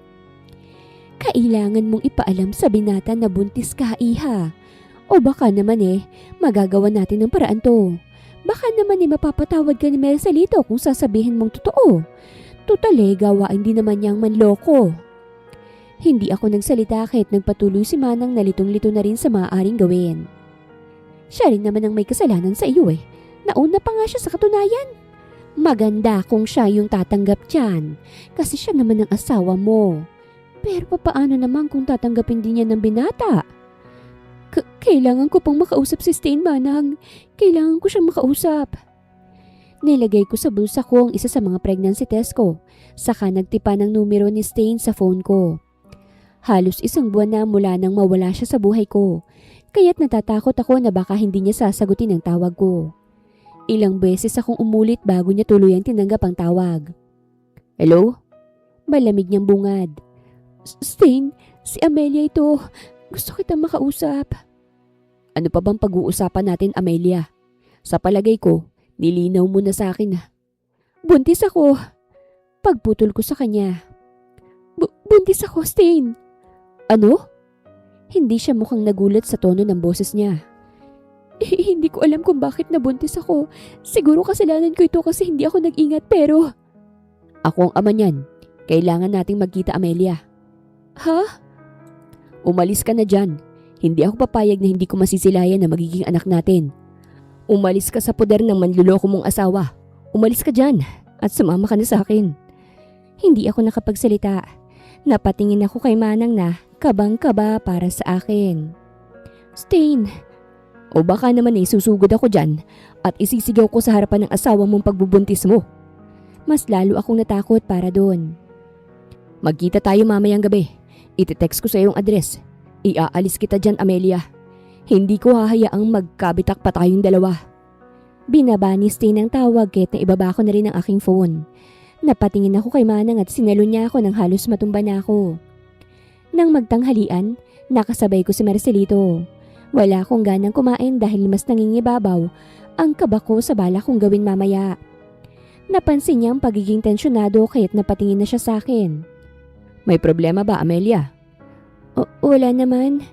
"Kailangan mong ipaalam sa binata na buntis ka, Iha. O baka naman magagawa natin ng paraan to. Baka naman mapapatawad ka ni Marcelito kung sasabihin mong totoo. Tutal gawain din naman niyang manloko." Hindi ako nagsalita kahit nagpatuloy si Manang na litong-lito na rin sa maaaring gawin. "Siya rin naman ang may kasalanan sa iyo Nauna pa nga siya sa katunayan. Maganda kung siya yung tatanggap dyan kasi siya naman ang asawa mo. Pero papaano naman kung tatanggapin din niya ng binata? Kailangan ko pang makausap si Stain, Manang. Kailangan ko siyang makausap." Nilagay ko sa bulsa ko ang isa sa mga pregnancy test ko, saka nagtipa ng numero ni Stain sa phone ko. Halos 1 buwan na mula nang mawala siya sa buhay ko, kaya't natatakot ako na baka hindi niya sasagutin ang tawag ko. Ilang beses akong umulit bago niya tuluyang tinanggap ang tawag. "Hello?" Malamig niyang bungad. "Stain, si Amelia ito. Gusto kitang makausap." "Ano pa bang pag-uusapan natin, Amelia? Sa palagay ko, nilinaw mo na sa akin." "Buntis ako." Pagputol ko sa kanya. Buntis ako, Stain. Ano? Hindi siya mukhang nagulat sa tono ng boses niya. Hindi ko alam kung bakit nabuntis ako. Siguro kasalanan ko ito kasi hindi ako nag-ingat pero... Ako ang ama niyan. Kailangan nating magkita, Amelia. Ha? Umalis ka na dyan. Hindi ako papayag na hindi ko masisilayan na magiging anak natin. Umalis ka sa poder ng manluloko mong asawa. Umalis ka dyan at sumama ka na sa akin. Hindi ako nakapagsalita. Napatingin ako kay Manang na kabang-kaba para sa akin. Stain. O baka naman susugod ako dyan at isisigaw ko sa harapan ng asawa mong pagbubuntis mo. Mas lalo akong natakot para doon. Magkita tayo mamayang gabi. Iti-text ko sa iyong address. Iaalis kita dyan, Amelia. Hindi ko hahayaang magkabitak pa tayong dalawa. Binaba ni Stain ang tawag kahit na ibaba ko na rin ang aking phone. Napatingin ako kay Manang at sinalo niya ako nang halos matumba na ako. Nang magtanghalian, nakasabay ko si Marcelito. Wala akong ganang kumain dahil mas nangingibabaw ang kaba ko sa bala kong gawin mamaya. Napansin niya ang pagiging tensyonado kaya't napatingin na siya sa akin. May problema ba, Amelia? Wala naman.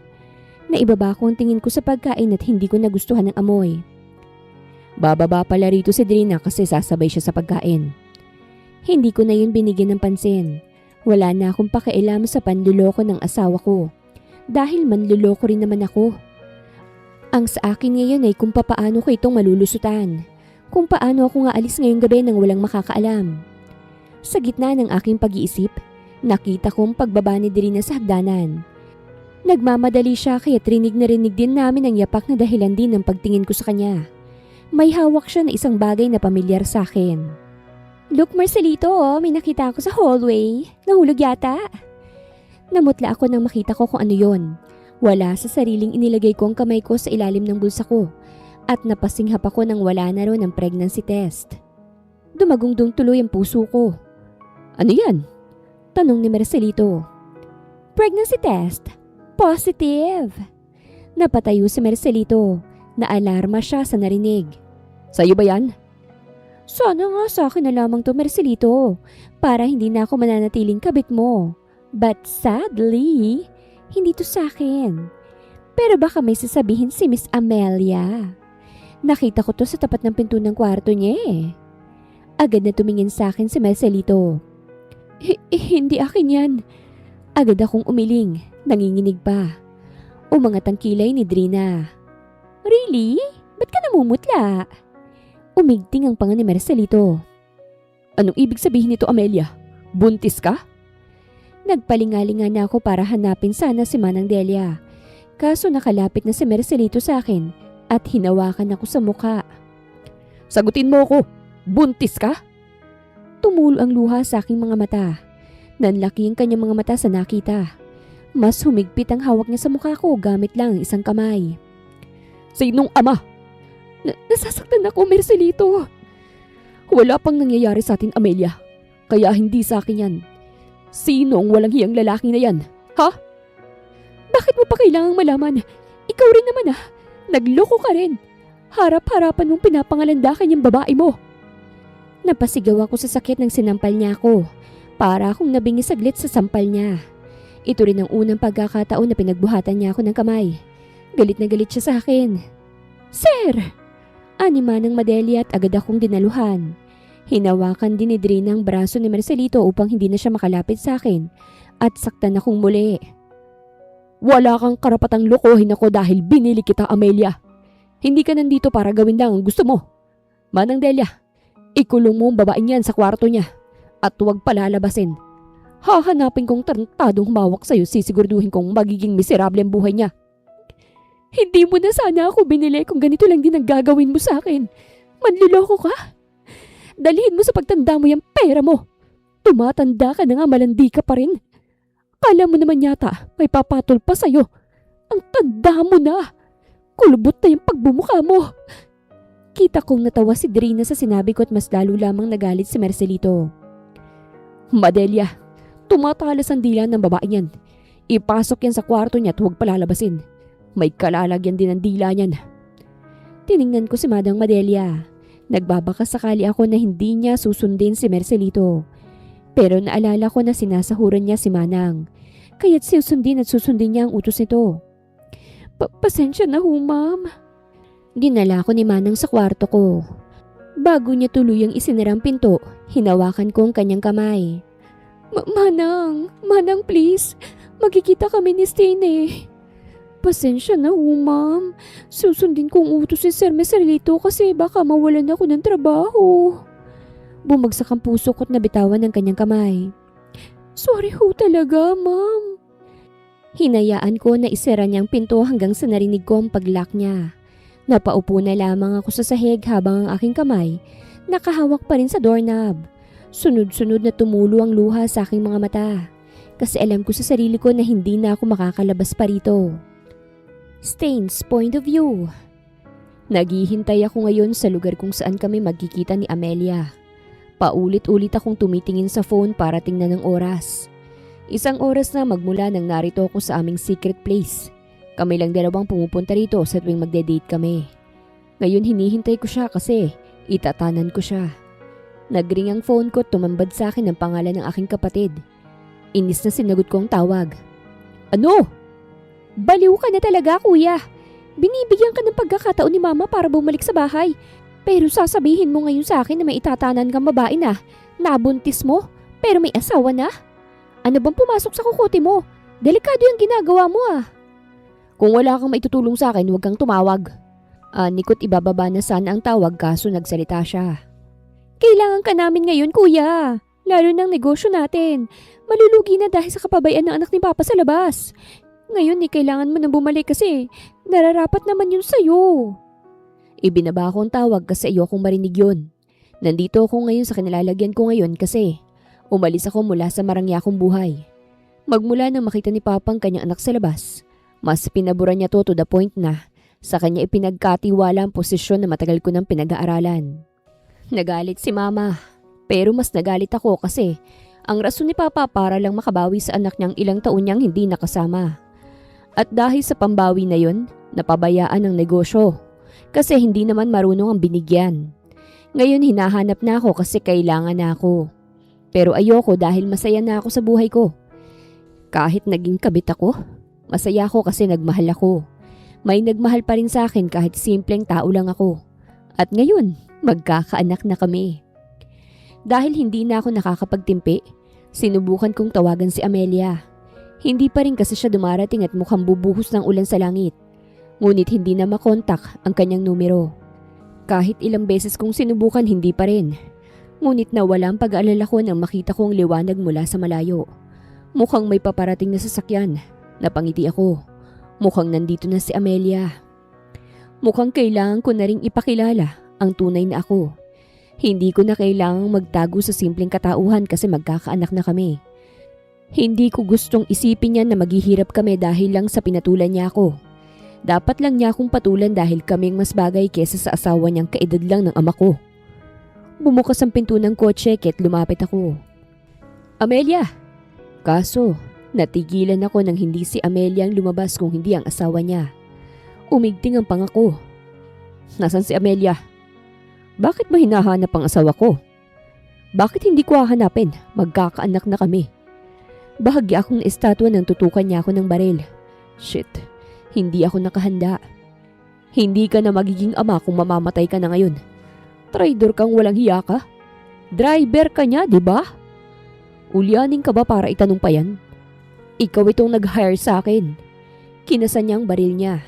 Naibaba ko ang tingin ko sa pagkain at hindi ko nagustuhan ang amoy. Bababa pala rito si Drina kasi sasabay siya sa pagkain. Hindi ko na yun binigyan ng pansin. Wala na akong pakialam sa panluloko ng asawa ko. Dahil manluloko rin naman ako. Ang sa akin ngayon ay kung papaano ko itong malulusutan. Kung paano ako nga alis ngayong gabi nang walang makakaalam. Sa gitna ng aking pag-iisip, nakita kong pagbaba ni Drina sa hagdanan. Nagmamadali siya kaya't rinig na rinig din namin ang yapak na dahilan din ng pagtingin ko sa kanya. May hawak siya na isang bagay na pamilyar sa akin. Look, Marcelito, may nakita ako sa hallway. Nahulog yata. Namutla ako nang makita ko kung ano yon. Wala sa sariling inilagay ko ang kamay ko sa ilalim ng bulsa ko at napasinghap ako nang wala na ron ang pregnancy test. Dumagungdong tuloy ang puso ko. Ano yan? Tanong ni Marcelito. Pregnancy test. Positive. Napatayo si Marcelito. Naalarma siya sa narinig. Sa'yo ba yan? Sana nga sa akin na lamang to, Marcelito, para hindi na ako mananatiling kabit mo. But sadly, hindi to sa akin. Pero baka may sasabihin si Miss Amelia. Nakita ko to sa tapat ng pinto ng kwarto niya eh. Agad na tumingin sa akin si Marcelito. Hindi akin yan. Agad akong umiling, nanginginig pa. Umangat ang kilay ni Drina. Really? Ba't ka namumutla? Umigting ang panga ni Marcelito. Anong ibig sabihin nito, Amelia? Buntis ka? Nagpalingalinga na ako para hanapin sana si Manang Delia. Kaso nakalapit na si Marcelito sa akin at hinawakan ako sa mukha. Sagutin mo ako, buntis ka? Tumulo ang luha sa aking mga mata. Nanlaki ang kanyang mga mata sa nakita. Mas humigpit ang hawak niya sa mukha ko gamit lang ang isang kamay. Sinong ama? Nasasaktan ako, Marcelito. Wala pang nangyayari sa atin, Amelia. Kaya hindi sa akin yan. Sino ang walang hiyang lalaki na yan? Ha? Bakit mo pa kailangang malaman? Ikaw rin naman ah. Nagloko ka rin. Harap-harapan mong pinapangalandakan yung babae mo. Napasigaw ako sa sakit ng sinampal niya ako. Para akong nabingi saglit sa sampal niya. Ito rin ang unang pagkakataon na pinagbuhatan niya ako ng kamay. Galit na galit siya sa akin. Sir! Anima ng Madelia at agad akong dinaluhan. Hinawakan din ni Drina ang braso ni Marcelito upang hindi na siya makalapit sa akin at saktan akong muli. Wala kang karapatang lokohin ako dahil binili kita, Amelia. Hindi ka nandito para gawin lang ang gusto mo. Manang Delia, ikulong mo ang babaeng yan sa kwarto niya at huwag palalabasin. Hahanapin kong tarantadong humawak sa'yo, sisiguraduhin kong magiging miserable ang buhay niya. Hindi mo na sana ako binili kung ganito lang din ang gagawin mo sa akin. Manluloko ka? Dalhin mo sa pagtanda mo yung pera mo. Tumatanda ka na nga, malandi ka pa rin. Kala mo naman yata may papatol pa sa'yo. Ang tanda mo na. Kulubot na yung pagbumukha mo. Kita kong natawa si Drina sa sinabi ko at mas lalo lamang nagalit si Marcelito. Madelia, tumatalas ang dila ng babae niyan. Ipasok yan sa kwarto niya at huwag palalabasin. May kalalagyan din ang dila niyan. Tiningnan ko si Madang Madelia. Nagbabaka sakali ako na hindi niya susundin si Marcelito. Pero naalala ko na sinasahuran niya si Manang. Kaya't susundin at susundin niya ang utos nito. Pasensya na ho, ma'am. Dinala ko ni Manang sa kwarto ko. Bago niya tuluyang isinarang pinto, hinawakan ko ang kanyang kamay. Manang please. Magkikita kami ni Stine. Pasensya na ho, ma'am. Susundin kong utos si Sir Meserlito kasi baka mawalan ako ng trabaho. Bumagsak ang puso ko't nabitawan ng kanyang kamay. Sorry ho talaga, ma'am. Hinayaan ko na isara niyang pinto hanggang sa narinig ko ang paglock niya. Napaupo na lamang ako sa sahig habang ang aking kamay nakahawak pa rin sa doorknob. Sunod-sunod na tumulo ang luha sa aking mga mata kasi alam ko sa sarili ko na hindi na ako makakalabas pa rito. Stain's point of view. Naghihintay ako ngayon sa lugar kung saan kami magkikita ni Amelia. Paulit-ulit akong tumitingin sa phone para tingnan ng oras. 1 oras na magmula nang narito ako sa aming secret place. Kami lang dalawang pumupunta rito sa tuwing magde-date kami. Ngayon hinihintay ko siya kasi itatanan ko siya. Nagring ang phone ko at tumambad sa akin ang pangalan ng aking kapatid. Inis na sinagot ko ang tawag. Ano? Baliw ka na talaga, kuya. Binibigyan ka ng pagkakataon ni mama para bumalik sa bahay. Pero sasabihin mo ngayon sa akin na may itatanan kang babae na nabuntis mo pero may asawa na? Ano bang pumasok sa kukote mo? Delikado yung ginagawa mo ah. Kung wala kang maitutulong sa akin, huwag kang tumawag. Nikot ibababa na sana ang tawag kaso nagsalita siya. Kailangan ka namin ngayon, kuya. Lalo ng negosyo natin. Malulugi na dahil sa kapabayaan ng anak ni Papa sa labas. Ngayon kailangan mo nang bumalik kasi nararapat naman yun sa'yo. Ibinaba ko ang tawag kasi ayokong marinig yun. Nandito ako ngayon sa kinilalagyan ko ngayon kasi umalis ako mula sa marangya kong buhay. Magmula nang makita ni Papa ang kanyang anak sa labas, mas pinaburan niya to the point na sa kanya ipinagkatiwala ang posisyon na matagal ko nang pinag-aaralan. Nagalit si Mama, pero mas nagalit ako kasi ang rason ni Papa para lang makabawi sa anak niyang ilang taon niyang hindi nakasama. At dahil sa pambawi na yun, napabayaan ang negosyo. Kasi hindi naman marunong ang binigyan. Ngayon hinahanap na ako kasi kailangan na ako. Pero ayoko dahil masaya na ako sa buhay ko. Kahit naging kabit ako, masaya ako kasi nagmahal ako. May nagmahal pa rin sa akin kahit simpleng tao lang ako. At ngayon, magkakaanak na kami. Dahil hindi na ako nakakapagtimpi, sinubukan kong tawagan si Amelia. Hindi pa rin kasi siya dumarating at mukhang bubuhos ng ulan sa langit. Ngunit hindi na makontak ang kanyang numero. Kahit ilang beses kong sinubukan hindi pa rin. Ngunit nawala ang pag-aalala ko nang makita ko ang liwanag mula sa malayo. Mukhang may paparating na sasakyan. Napangiti ako. Mukhang nandito na si Amelia. Mukhang kailangan ko na ring ipakilala ang tunay na ako. Hindi ko na kailangang magtago sa simpleng katauhan kasi magkakaanak na kami. Hindi ko gustong isipin niya na maghihirap kami dahil lang sa pinatulan niya ako. Dapat lang niya akong patulan dahil kaming mas bagay kesa sa asawa niyang kaedad lang ng ama ko. Bumukas ang pinto ng kotse kaya't lumapit ako. Amelia! Kaso, natigilan ako nang hindi si Amelia ang lumabas kung hindi ang asawa niya. Umigting ang pangako. Nasaan si Amelia? Bakit mo hinahanap ang asawa ko? Bakit hindi ko hahanapin? Magkakaanak na kami. Bahagya akong estatwa nang tutukan niya ako ng baril. Shit, hindi ako nakahanda. Hindi ka na magiging ama kung mamamatay ka na ngayon. Traidor kang walang hiya ka. Driver ka niya, di ba? Ulyanin ka ba para itanong pa yan? Ikaw itong nag-hire sa akin. Kinasan niya ang baril niya.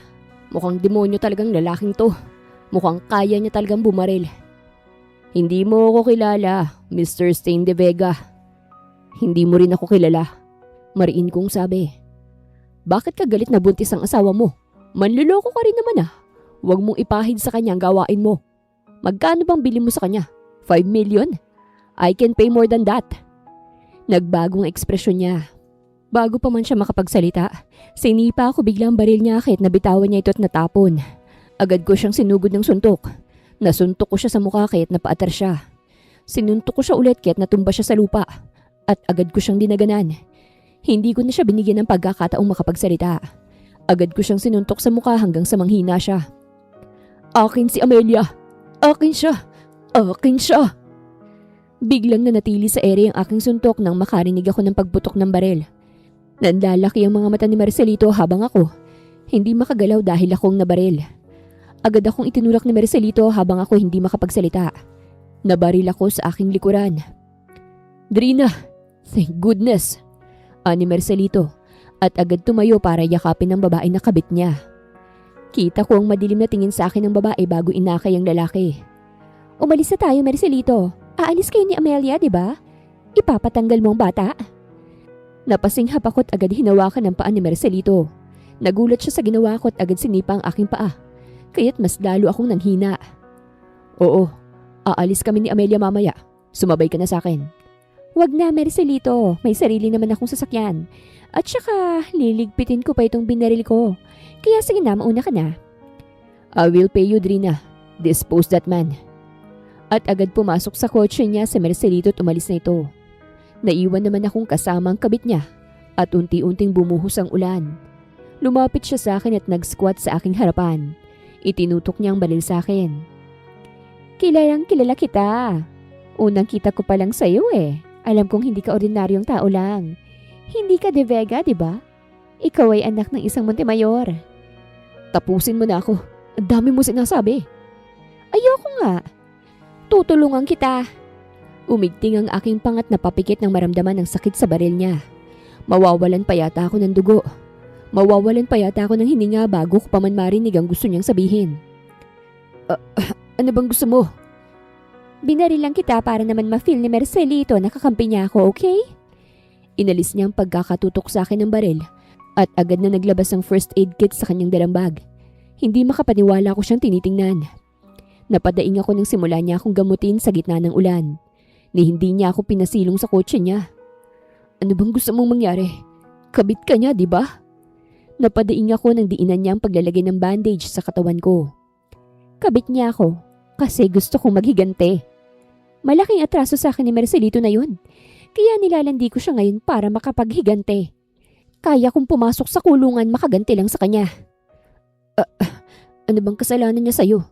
Mukhang demonyo talagang lalaking to. Mukhang kaya niya talagang bumaril. Hindi mo ako kilala, Mr. Stain de Vega. Hindi mo rin ako kilala. Mariin kong sabi. Bakit ka galit na buntis ang asawa mo? Manluloko ka rin naman ah. Huwag mong ipahid sa kanya ang gawain mo. Magkano bang bili mo sa kanya? 5 million? I can pay more than that. Nagbagong ekspresyon niya. Bago pa man siya makapagsalita, sinipa ako biglang baril niya kahit nabitawan niya ito at natapon. Agad ko siyang sinugod ng suntok. Nasuntok ko siya sa mukha kahit napaatar siya. Sinuntok ko siya ulit kahit natumba siya sa lupa. At agad ko siyang dinaganan. Hindi ko na siya binigyan ng pagkakataong makapagsalita. Agad ko siyang sinuntok sa mukha hanggang sa manghina siya. Akin si Amelia! Akin siya! Akin siya! Biglang nanatili sa ere ang aking suntok nang makarinig ako ng pagputok ng baril. Nanlalaki ang mga mata ni Marcelito habang ako hindi makagalaw dahil akong nabaril. Agad akong itinulak ni Marcelito habang ako hindi makapagsalita. Nabaril ako sa aking likuran. "Drina, thank goodness," ani Marcelito at agad tumayo para yakapin ng babae na kabit niya. Kita ko ang madilim na tingin sa akin ng babae bago inakay ang lalaki. "Umalis na tayo, Marcelito. Aalis kayo ni Amelia, di ba? Ipapatanggal mo ang bata." Napasinghap ako't agad hinawakan ng paa ni Marcelito. Nagulat siya sa ginawa ko at agad sinipa ang aking paa. Kaya't mas lalo akong nanghina. "Oo, aalis kami ni Amelia mamaya. Sumabay ka na sa akin." "Wag na, Marcelito. May sarili naman akong sasakyan. At saka liligpitin ko pa itong binaril ko. Kaya sige na, mauna ka na." "I will pay you, Drina. Dispose that man." At agad pumasok sa kotse niya sa Marcelito at umalis na ito. Naiwan naman akong kasama ang kabit niya at unti-unting bumuhos ang ulan. Lumapit siya sa akin at nag-squat sa aking harapan. Itinutok niya ang baril sa akin. "Kilalang kilala kita. Unang kita ko pa lang sa'yo eh. Alam kong hindi ka ordinaryong tao lang. Hindi ka De Vega, di ba? Ikaw ay anak ng isang Montemayor." "Tapusin mo na ako. Ang dami mo sinasabi." "Ayoko nga. Tutulungan kita." Umigting ang aking pangat na papikit nang maramdaman ng sakit sa baril niya. Mawawalan pa yata ako ng dugo. Mawawalan pa yata ako ng hininga bago ko pa man marinig ang gusto niyang sabihin. Ano bang gusto mo?" "Binaril lang kita para naman ma-feel ni Marcelito na kakampi niya ako, okay?" Inalis niya ang pagkakatutok sa akin ng baril at agad na naglabas ang first aid kit sa kanyang dalang bag. Hindi makapaniwala ko siyang tinitingnan. Napadaing ako nang simula niya akong gamutin sa gitna ng ulan. Ni hindi niya ako pinasilong sa kotse niya. "Ano bang gusto mong mangyari? Kabit ka niya, di ba?" Napadaing ako nang diinan niya ang paglalagay ng bandage sa katawan ko. Kabit niya ako kasi gusto kong maghigante. Malaking atraso sa akin ni Marcelito na yun. Kaya nilalandi ko siya ngayon para makapaghigante. Kaya kong pumasok sa kulungan makaganti lang sa kanya. Ano bang kasalanan niya sa'yo?"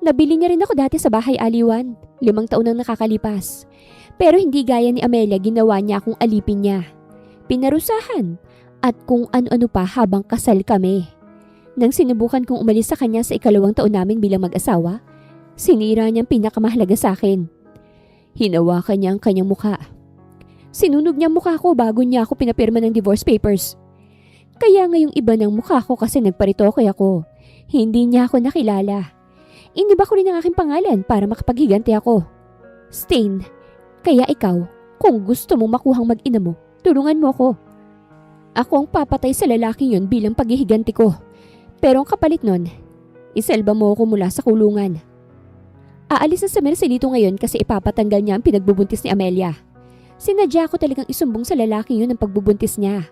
"Nabili niya rin ako dati sa bahay aliwan. 5 taon nang nakakalipas. Pero hindi gaya ni Amelia, ginawa niya akong alipin niya. Pinarusahan at kung ano-ano pa habang kasal kami. Nang sinubukan kong umalis sa kanya sa 2 taon namin bilang mag-asawa, sinira niya ang pinakamahalaga sa akin. Hinawakan niya ang kanyang mukha. Sinunog niya ang mukha ko bago niya ako pinapirma ng divorce papers. Kaya ngayong iba ng mukha ko kasi nagparitoke ako. Hindi niya ako nakilala. Iniba ko rin ang aking pangalan para makapaghiganti ako. Stain, kaya ikaw, kung gusto mo makuhang mag-ina mo, tulungan mo ako. Ako ang papatay sa lalaking yun bilang paghihiganti ko. Pero ang kapalit nun, iselba mo ako mula sa kulungan. Aalis na sa Marcelito ngayon kasi ipapatanggal niya ang pinagbubuntis ni Amelia. Sinadya ko talagang isumbong sa lalaking yun ang pagbubuntis niya.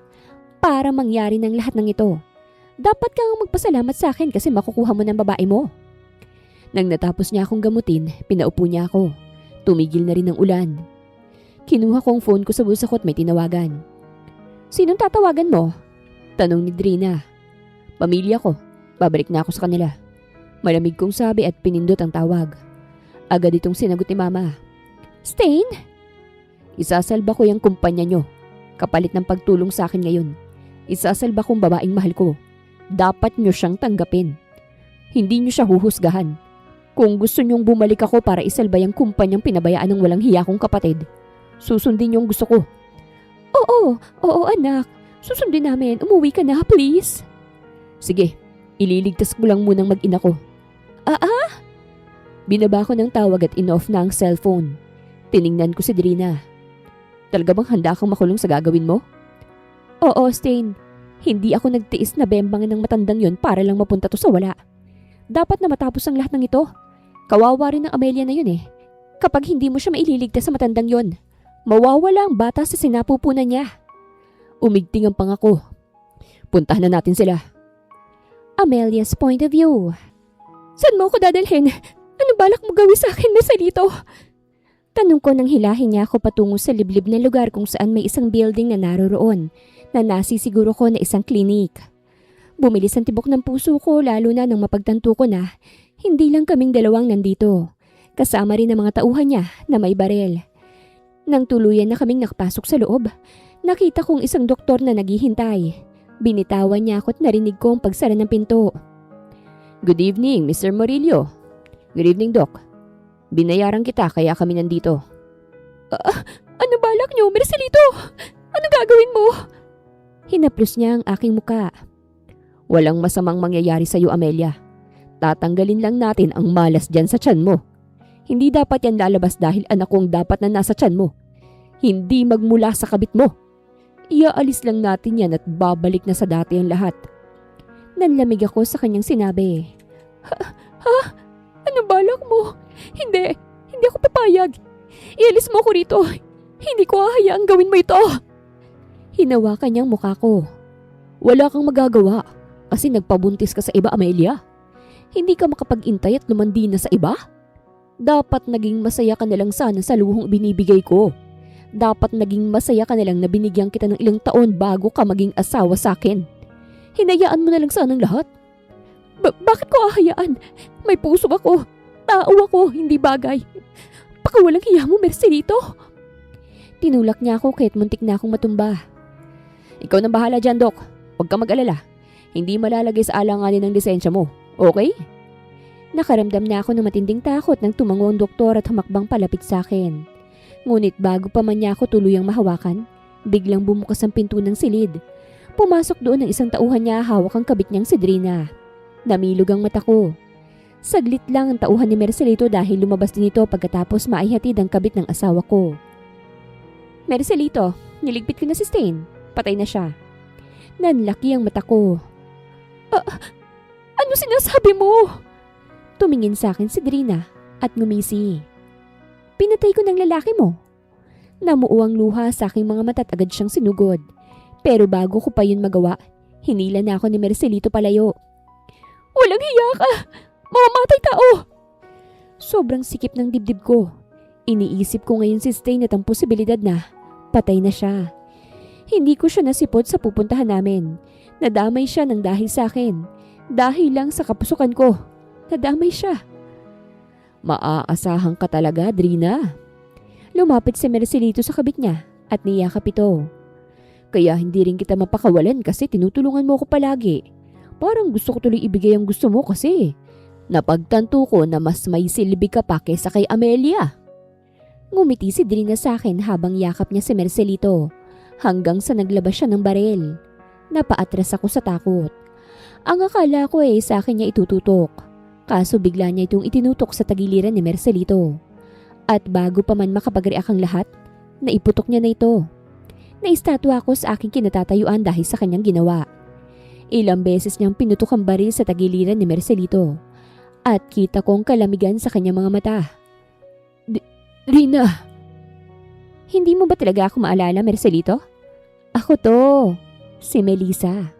Para mangyari ng lahat ng ito. Dapat kang magpasalamat sa akin kasi makukuha mo ng babae mo. Nang natapos niya akong gamutin, pinaupo niya ako. Tumigil na rin ang ulan. Kinuha ko ang phone ko sa bulsa ko at may tinawagan. "Sinong tatawagan mo?" tanong ni Drina. "Pamilya ko. Babalik na ako sa kanila." Malamig kong sabi at pinindot ang tawag. Agad itong sinagot ni Mama. "Stain? Isasalba ko yung kumpanya nyo. Kapalit ng pagtulong sa akin ngayon. Isasalba kong babaeng mahal ko. Dapat nyo siyang tanggapin. Hindi nyo siya huhusgahan. Kung gusto nyong bumalik ako para isalba yung kumpanyang pinabayaan ng walang hiya kong kapatid, susundin yung gusto ko." Oo anak. Susundin namin. Umuwi ka na, please." "Sige, ililigtas ko lang munang mag-ina ko." Binaba ko ng tawag at in-off na ang cellphone. Tiningnan ko si Drina. "Talaga bang handa kang makulong sa gagawin mo?" "Oo, Stain. Hindi ako nagtiis na bembangin ng matandang yon para lang mapunta to sa wala. Dapat na matapos ang lahat ng ito. Kawawa rin ng Amelia na yun eh. Kapag hindi mo siya maililigtas sa matandang yon, mawawala ang bata sa sinapupunan niya." Umigting ang pangako. "Puntahan na natin sila." Amelia's point of view. "Saan mo ako dadalhin? Ano balak mo gawin sa akin, Marcelito?" Tanong ko nang hilahin niya ako patungo sa liblib na lugar kung saan may isang building na naroroon na nasisiguro ko na isang klinik. Bumilis ang tibok ng puso ko lalo na nang mapagtanto ko na hindi lang kaming dalawang nandito. kasama rin ang mga tauhan niya na may barel. Nang tuluyan na kaming nakapasok sa loob, nakita kong isang doktor na naghihintay. Binitawan niya ako at narinig ko ang pagsara ng pinto. "Good evening, Mr. Murillo." "Good evening, Doc. Binayaran kita kaya kami nandito." Ano balak niyo, Mercelito? Ano gagawin mo?" Hinaplos niya ang aking muka. "Walang masamang mangyayari sa iyo, Amelia. Tatanggalin lang natin ang malas dyan sa tiyan mo. Hindi dapat yan lalabas dahil anak kong dapat na nasa tiyan mo. Hindi magmula sa kabit mo. Iaalis lang natin yan at babalik na sa dati ang lahat." Nanlamig ako sa kanyang sinabi. Ha? Ano balak mo? Hindi ako papayag. Ialis mo ako rito. Hindi ko hahayaang gawin mo ito. Hinawakan niyang mukha ko. "Wala kang magagawa kasi nagpabuntis ka sa iba, Amelia. Hindi ka makapag-intay at lumandi na sa iba. Dapat naging masaya ka na lang sana sa luhong binibigay ko. Dapat naging masaya ka na lang na binigyan kita ng ilang taon bago ka maging asawa sa akin. Hinayaan mo na lang sana ang lahat." Bakit ko hahayaan? May puso ako. Tao ako, hindi bagay. Pakawalang hiya mo, Mercelito. Tinulak niya ako kahit muntik na akong matumba. "Ikaw nang bahala dyan, Doc. Huwag kang mag-alala. Hindi malalagay sa alanganin ng lisensya mo. Okay?" Nakaramdam na ako ng matinding takot nang tumango ang doktor at humakbang palapit sa akin. Ngunit bago pa man niya ako tuluyang mahawakan, biglang bumukas ang pinto ng silid. Pumasok doon ang isang tauhan niya, hawak ang kabit niyang si Drina. Namilog ang mata ko. Saglit lang ang tauhan ni Mercelito dahil lumabas din ito pagkatapos maihatid ang kabit ng asawa ko. "Mercelito, niligpit ko na si Stain. Patay na siya." Nanlaki ang mata ko. Ano sinasabi mo?" Tumingin sa akin si Drina at ngumisi. "Pinatay ko ng lalaki mo." Namuo ang luha sa aking mga mata at agad siyang sinugod. Pero bago ko pa yun magawa, hinila na ako ni Mercelito palayo. "Walang hiya ka! Mamamatay tao!" Sobrang sikip ng dibdib ko. Iniisip ko ngayon si Stain at ang posibilidad na patay na siya. Hindi ko siya nasipot sa pupuntahan namin. Nadamay siya ng dahil sa akin. Dahil lang sa kapusukan ko. Nadamay siya. "Maaasahan ka talaga, Drina." Lumapit si Mercelito sa kabit niya at niyakap ito. "Kaya hindi rin kita mapakawalan kasi tinutulungan mo ko palagi. Parang gusto ko tuloy ibigay ang gusto mo kasi napagtanto ko na mas may silbi ka pa kesa kay Amelia." Ngumiti si Drina sa akin habang yakap niya si Mercelito hanggang sa naglabas siya ng baril. Napaatras ako sa takot. Ang akala ko sa akin niya itututok. Kaso bigla niya itong itinutok sa tagiliran ni Mercelito. At bago pa man makapag-react ang lahat, naiputok niya na ito. Naistatwa ako sa aking kinatatayuan dahil sa kanyang ginawa. Ilang beses niyang pinutok ang baril sa tagiliran ni Mercelito. At kita kong kalamigan sa kanyang mga mata. "Drina! Hindi mo ba talaga ako maalala, Mercelito?" "Ako to, si Melissa.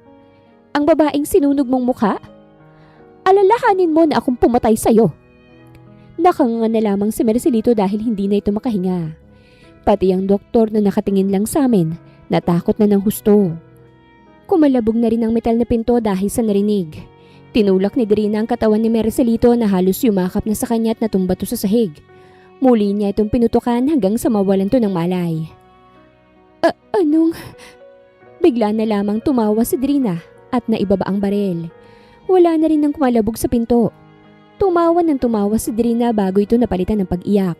Ang babaeng sinunog mong mukha? Alalahanin mo na akong pumatay sa'yo." Nakanganga na lamang si Mercelito dahil hindi na ito makahinga. Pati ang doktor na nakatingin lang sa amin, natakot na ng husto. Kumalabog na rin ang metal na pinto dahil sa narinig. Tinulak ni Drina ang katawan ni Mercelito na halos yumakap na sa kanya at natumba to sa sahig. Muli niya itong pinutukan hanggang sa mawalan to ng malay. Anong? Bigla na lamang tumawa si Drina at naibaba ang baril. Wala na rin nang kumalabog sa pinto. Tumawa ng tumawa si Drina bago ito napalitan ng pag-iyak.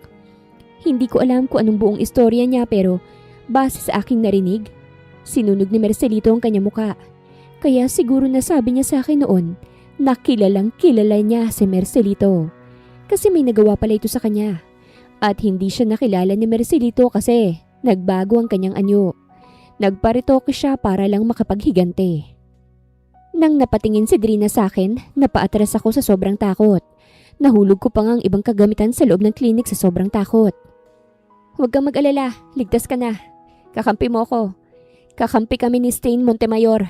Hindi ko alam kung anong buong istorya niya pero base sa aking narinig, sinunog ni Mercelito ang kanyang muka. Kaya siguro nasabi niya sa akin noon na kilalang kilala niya si Mercelito. Kasi may nagawa pala ito sa kanya. At hindi siya nakilala ni Mercelito kasi nagbago ang kanyang anyo. Nagparitoke siya para lang makapaghigante. Nang napatingin si Drina sa akin, napaatras ako sa sobrang takot. Nahulog ko pa nga ang ibang kagamitan sa loob ng klinik sa sobrang takot. "Huwag kang mag-alala, ligtas ka na. Kakampi mo ko. Kakampi kami ni Stain Montemayor."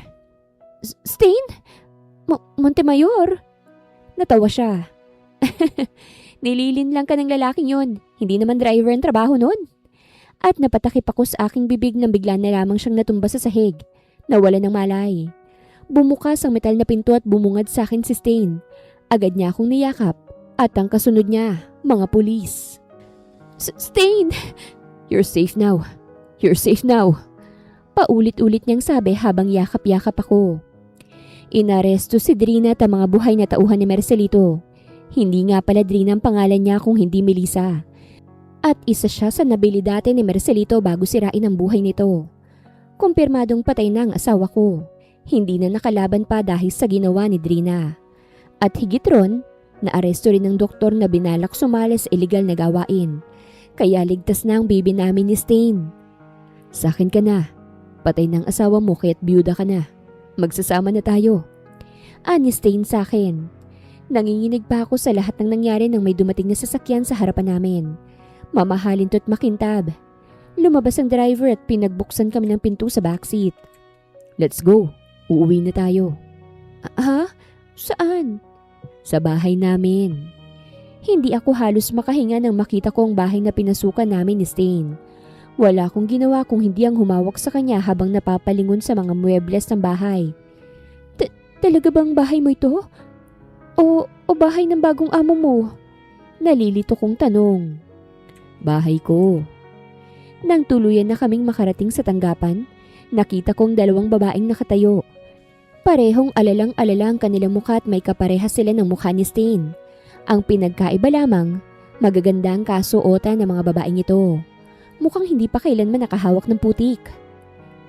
"Stain? Montemayor?" Natawa siya. "Nililin lang ka ng lalaking yun. Hindi naman driver ang trabaho nun." At napatakip ako sa aking bibig nang bigla na lamang siyang natumba sa sahig. Nawala ng malay. Bumukas ang metal na pinto at bumungad sa akin si Stain. Agad niya akong niyakap at ang kasunod niya, Mga pulis. Stain! You're safe now. You're safe now. Paulit-ulit niyang sabi habang yakap-yakap ako. Inaresto si Drina at ang mga buhay na tauhan ni Marcelito. Hindi nga pala Drina ang pangalan niya kung hindi Melissa. At isa siya sa nabili dati ni Marcelito bago sirain ang buhay nito. Kumpirmadong patay na ang asawa ko. Hindi na nakalaban pa dahil sa ginawa ni Drina. At higit ron, naaresto rin ng doktor na binalak sumali sa illegal na gawain. Kaya ligtas na ang baby namin ni Stain. Sa akin ka na. Patay ng asawa mo kaya't byuda ka na. Magsasama na tayo. Ani Stain sa akin. Nanginginig pa ako sa lahat ng nangyari nang may dumating na sasakyan sa harapan namin. Mamahalin to't makintab. Lumabas ang driver at pinagbuksan kami ng pinto sa backseat. Let's go. Uuwi na tayo. Ha? Saan? Sa bahay namin. Hindi ako halos makahinga nang makita ko ang bahay na pinasukan namin ni Stain. Wala akong ginawa kung hindi ang humawak sa kanya habang napapalingon sa mga muebles ng bahay. Talaga bang bahay mo ito? O bahay ng bagong amo mo? Nalilito kong tanong. Bahay ko. Nang tuluyan na kaming makarating sa tanggapan, nakita kong dalawang babaeng nakatayo. Parehong alalang-alala ang kanilang mukha at may kaparehas sila ng mukha ni Stain. Ang pinagkaiba lamang, magaganda ang kasuotan ng mga babaeng ito. Mukhang hindi pa kailanman nakahawak ng putik.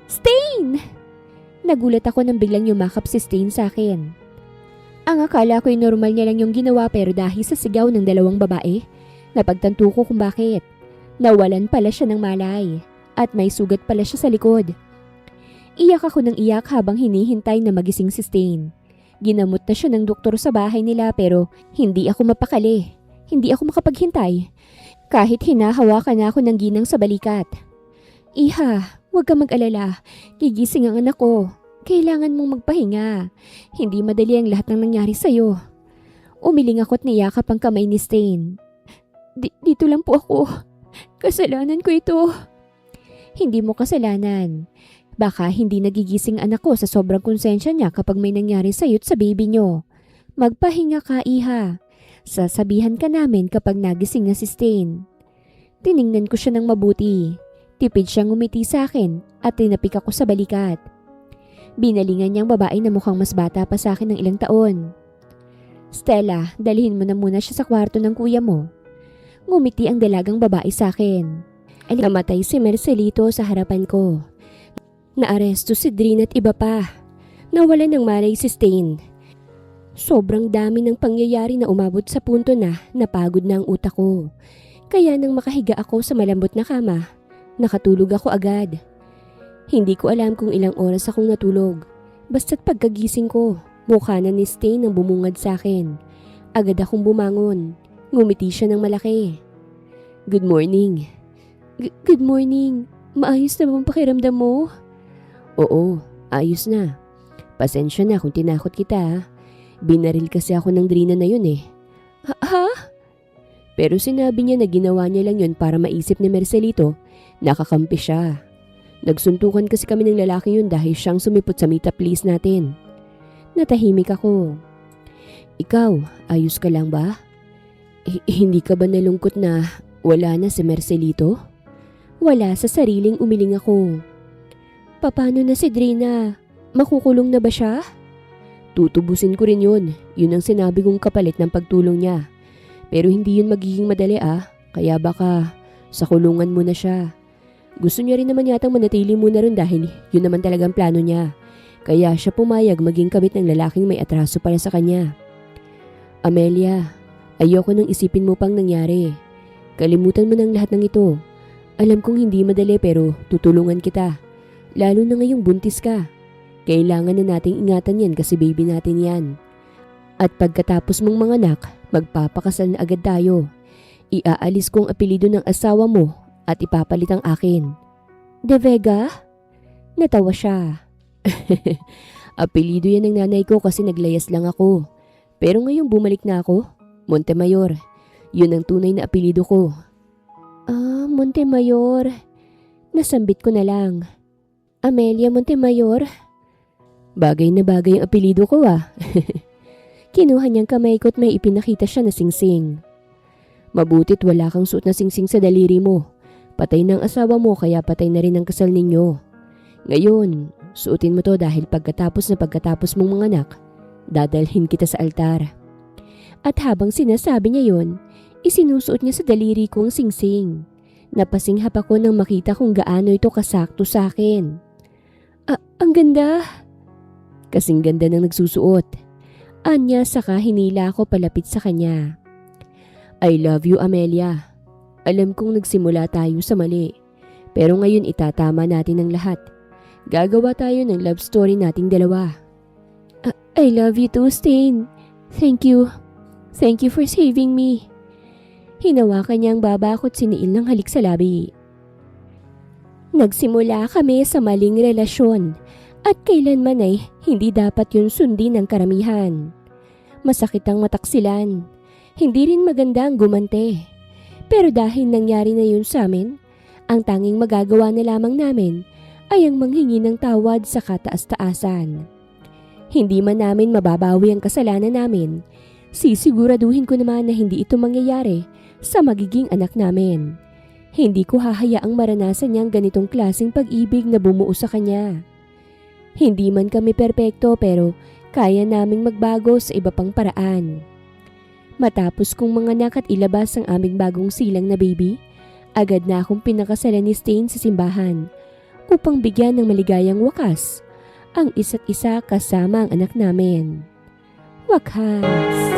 Stain! Nagulat ako nang biglang yumakap si Stain sa akin. Ang akala ko'y normal niya lang yung ginawa pero dahil sa sigaw ng dalawang babae, napagtanto ko kung bakit. Nawalan pala siya ng malay at may sugat pala siya sa likod. Iyak ako ng iyak habang hinihintay na magising si Stain. Ginamot na siya ng doktor sa bahay nila pero hindi ako mapakali. Hindi ako makapaghintay. Kahit hinahawakan na ako ng ginang sa balikat. Iha, huwag ka mag-alala. Gigising ang anak ko. Kailangan mong magpahinga. Hindi madali ang lahat ng nangyari sa'yo. Umiling ako at niyakap ang kamay ni Stain. Dito lang po ako. Kasalanan ko ito. Hindi mo kasalanan. Baka hindi nagigising anak ko sa sobrang konsensya niya kapag may nangyari sa'yo't sa baby niyo. Magpahinga ka, iha. Sasabihan ka namin kapag nagising na si Stain. Tiningnan ko siya ng mabuti. Tipid siyang ngumiti sa akin at tinapik ako sa balikat. Binalingan niyang babae na mukhang mas bata pa sa akin ng ilang taon. Stella, dalhin mo na muna siya sa kwarto ng kuya mo. Ngumiti ang dalagang babae sa akin. Namatay si Marcelito sa harapan ko. Naaresto si Drina at iba pa. Nawalan ng malay si Stain. Sobrang dami ng pangyayari na umabot sa punto na napagod na ang utak ko. Kaya nang makahiga ako sa malambot na kama, nakatulog ako agad. Hindi ko alam kung ilang oras akong natulog. Basta't pagkagising ko, mukha na ni Stain ang bumungad sa akin. Agad akong bumangon. Ngumiti siya ng malaki. Good morning. Good morning. Maayos na bang pakiramdam mo? Oo, ayos na. Pasensya na kung tinakot kita. Binaril kasi ako ng Drina na yun eh. Ha? Pero sinabi niya na ginawa niya lang yun para maisip ni Marcelito nakakampi siya. Nagsuntukan kasi kami ng lalaki yun dahil siyang sumipot sa meetup place natin. Natahimik ako. Ikaw, ayos ka lang ba? Hindi ka ba nalungkot na wala na si Marcelito? Wala sa sariling umiling ako. Paano na si Drina? Makukulong na ba siya? Tutubusin ko rin yun. Yun ang sinabi kong kapalit ng pagtulong niya. Pero hindi yun magiging madali Kaya baka sa kulungan mo na siya. Gusto niya rin naman yatang manatili muna rin dahil yun naman talagang plano niya. Kaya siya pumayag maging kabit ng lalaking may atraso para sa kanya. Amelia, ayoko nang isipin mo pang nangyari. Kalimutan mo ng lahat ng ito. Alam kong hindi madali pero tutulungan kita. Lalo na ngayong buntis ka. Kailangan na nating ingatan yan kasi baby natin yan. At pagkatapos mong manganak, magpapakasal na agad tayo. Iaalis ko ang apelido ng asawa mo at ipapalit ang akin. De Vega? Natawa siya. Apelido yan ng nanay ko kasi naglayas lang ako. Pero ngayong bumalik na ako, Montemayor. Yun ang tunay na apelido ko. Montemayor. Nasambit ko na lang. Amelia Montemayor? Bagay na bagay ang apelido ko Kinuha niyang kamay ko at may ipinakita siya na singsing. Mabutit wala kang suot na singsing sa daliri mo. Patay ng asawa mo kaya patay na rin ang kasal ninyo. Ngayon, suotin mo to dahil pagkatapos mong manganak, dadalhin kita sa altar. At habang sinasabi niya yon, isinusuot niya sa daliri ko ang singsing. Napasinghap ako nang makita kung gaano ito kasakto sa akin. Ang ganda! Kasing ganda ng nagsusuot. Anya saka hinila ako palapit sa kanya. I love you, Amelia. Alam kong nagsimula tayo sa mali. Pero ngayon itatama natin ang lahat. Gagawa tayo ng love story nating dalawa. I love you too, Stain. Thank you. Thank you for saving me. Hinawakan niya ang baba ko't siniil ng halik sa labi. Nagsimula kami sa maling relasyon at kailanman ay hindi dapat yun sundin ng karamihan. Masakit ang mataksilan. Hindi rin maganda ang gumante. Pero dahil nangyari na yun sa amin, ang tanging magagawa na lamang namin ay ang manghingi ng tawad sa kataas-taasan. Hindi man namin mababawi ang kasalanan namin, sisiguraduhin ko naman na hindi ito mangyayari sa magiging anak namin. Hindi ko hahayaang maranasan niyang ganitong klaseng pag-ibig na bumuo sa kanya. Hindi man kami perpekto pero kaya naming magbago sa iba pang paraan. Matapos kong manganak at ilabas ang aming bagong silang na baby, agad na akong pinakasalan ni Stain sa simbahan upang bigyan ng maligayang wakas ang isa't isa kasama ang anak namin. Wakas!